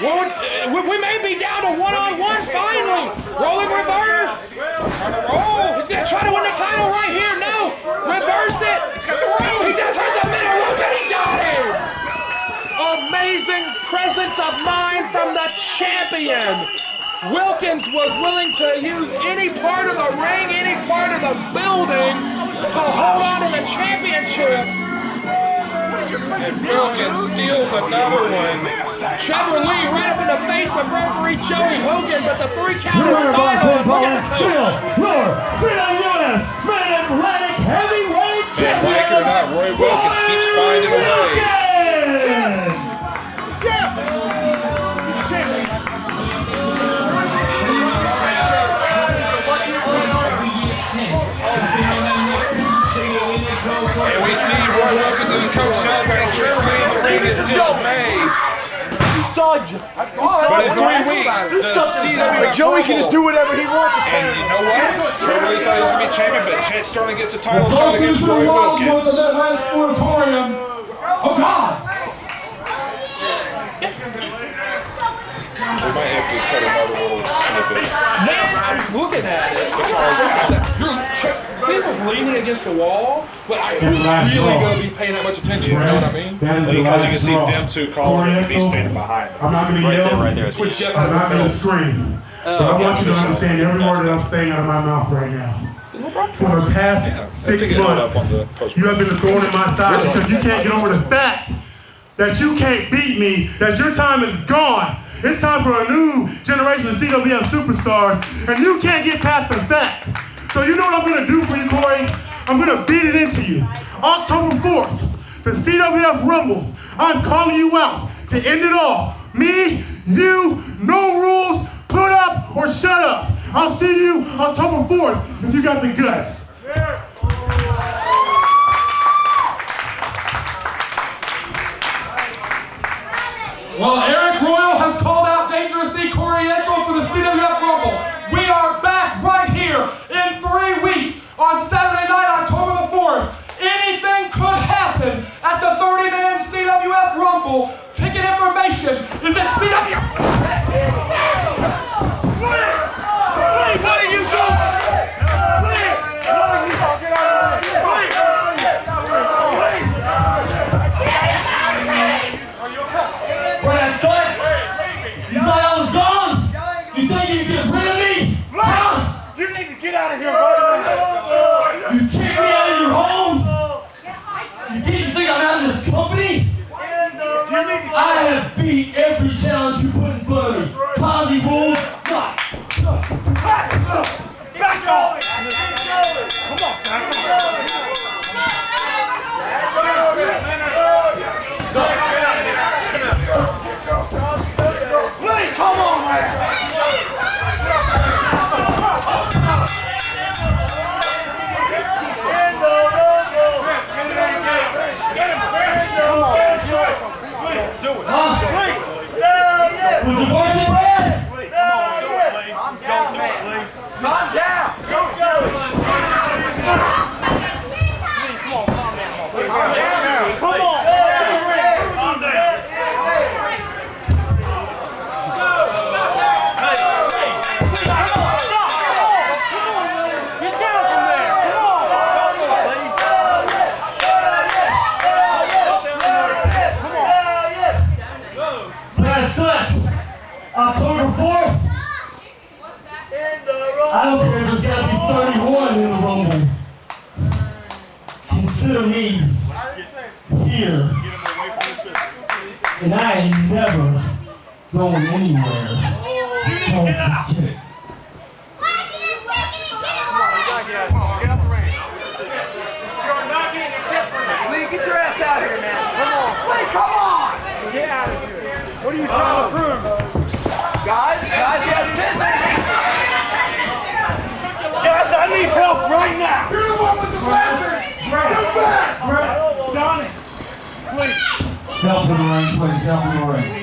We may be down to one-on-one finally. Rolling reverse. Trying to roll. He's going to try to win the title right here. No. He just hit the middle rope and he got him! Amazing presence of mind from the champion. Wilkins was willing to use any part of the ring, any part of the building to hold on to the championship. And Wilkins steals another one. Trevor Lee right up in the face of referee Joey Hogan, but the 3 count is final. Still, CWF Mid-Atlantic Heavyweight And like it or not, Roy Wilkins keeps finding a way. And we see Roy Wilkins and Coach celebrating Trevor Lee in the ring in dismay. But in 3 weeks, the CWF Joey can just do whatever he wants. And you know what? Trevor Lee thought he was going to be champion, but Chet Sterling gets a title shot against Roy Wilkins. Oh, God! We might have to cut another little snippet. Man, I was looking at it because Cecil's leaning against the wall, but I was really going to be paying that much attention. You know what I mean? Because you can see them two calling and me standing behind them. I'm not going to yell. Right there. I'm not going to scream. But I want you to understand every word that I'm saying out of my mouth right now. For the past 6 months, you have been a thorn in my side because you can't get over the fact that you can't beat me, that your time is gone. It's time for a new generation of CWF superstars, and you can't get past the fact. So you know what I'm going to do for you, Corey? I'm going to beat it into you. October 4th, the CWF Rumble. I'm calling you out to end it all. Me, you, no rules, put up or shut up. I'll see you October 4th if you got the guts. Well, Arik Royal has called out Dangerous C. Coriento for the CWF Rumble. We are back right here in 3 weeks on Saturday night, October the 4th. Anything could happen at the 30-man CWF Rumble. Ticket information is at CWF. What are you doing? Stutts, you thought I was gone? You think you can get rid of me? Huh? You need to get out of here, buddy. You kicked me out of your home? You think I'm out of this company? I have beat every challenge you put in front of me. Kazi rules. Back off! Come on, come on, man! Was it worth it, Brad? Calm down, man. Calm down. Come on. Stutts, October 4th. I don't care if there's got to be 31 in the Rumble. Consider me here. And I ain't never going anywhere. Don't forget it. Get up the ring. You're not getting intense. Lee, get your ass out of here, man. Come on. Lee, come on. Get out of here. What are you trying to prove? Guys, he has scissors! Guys, I need help right now! You're the one with the weapon! Get back! Donnie, please. Help in the ring, please. Help in the ring.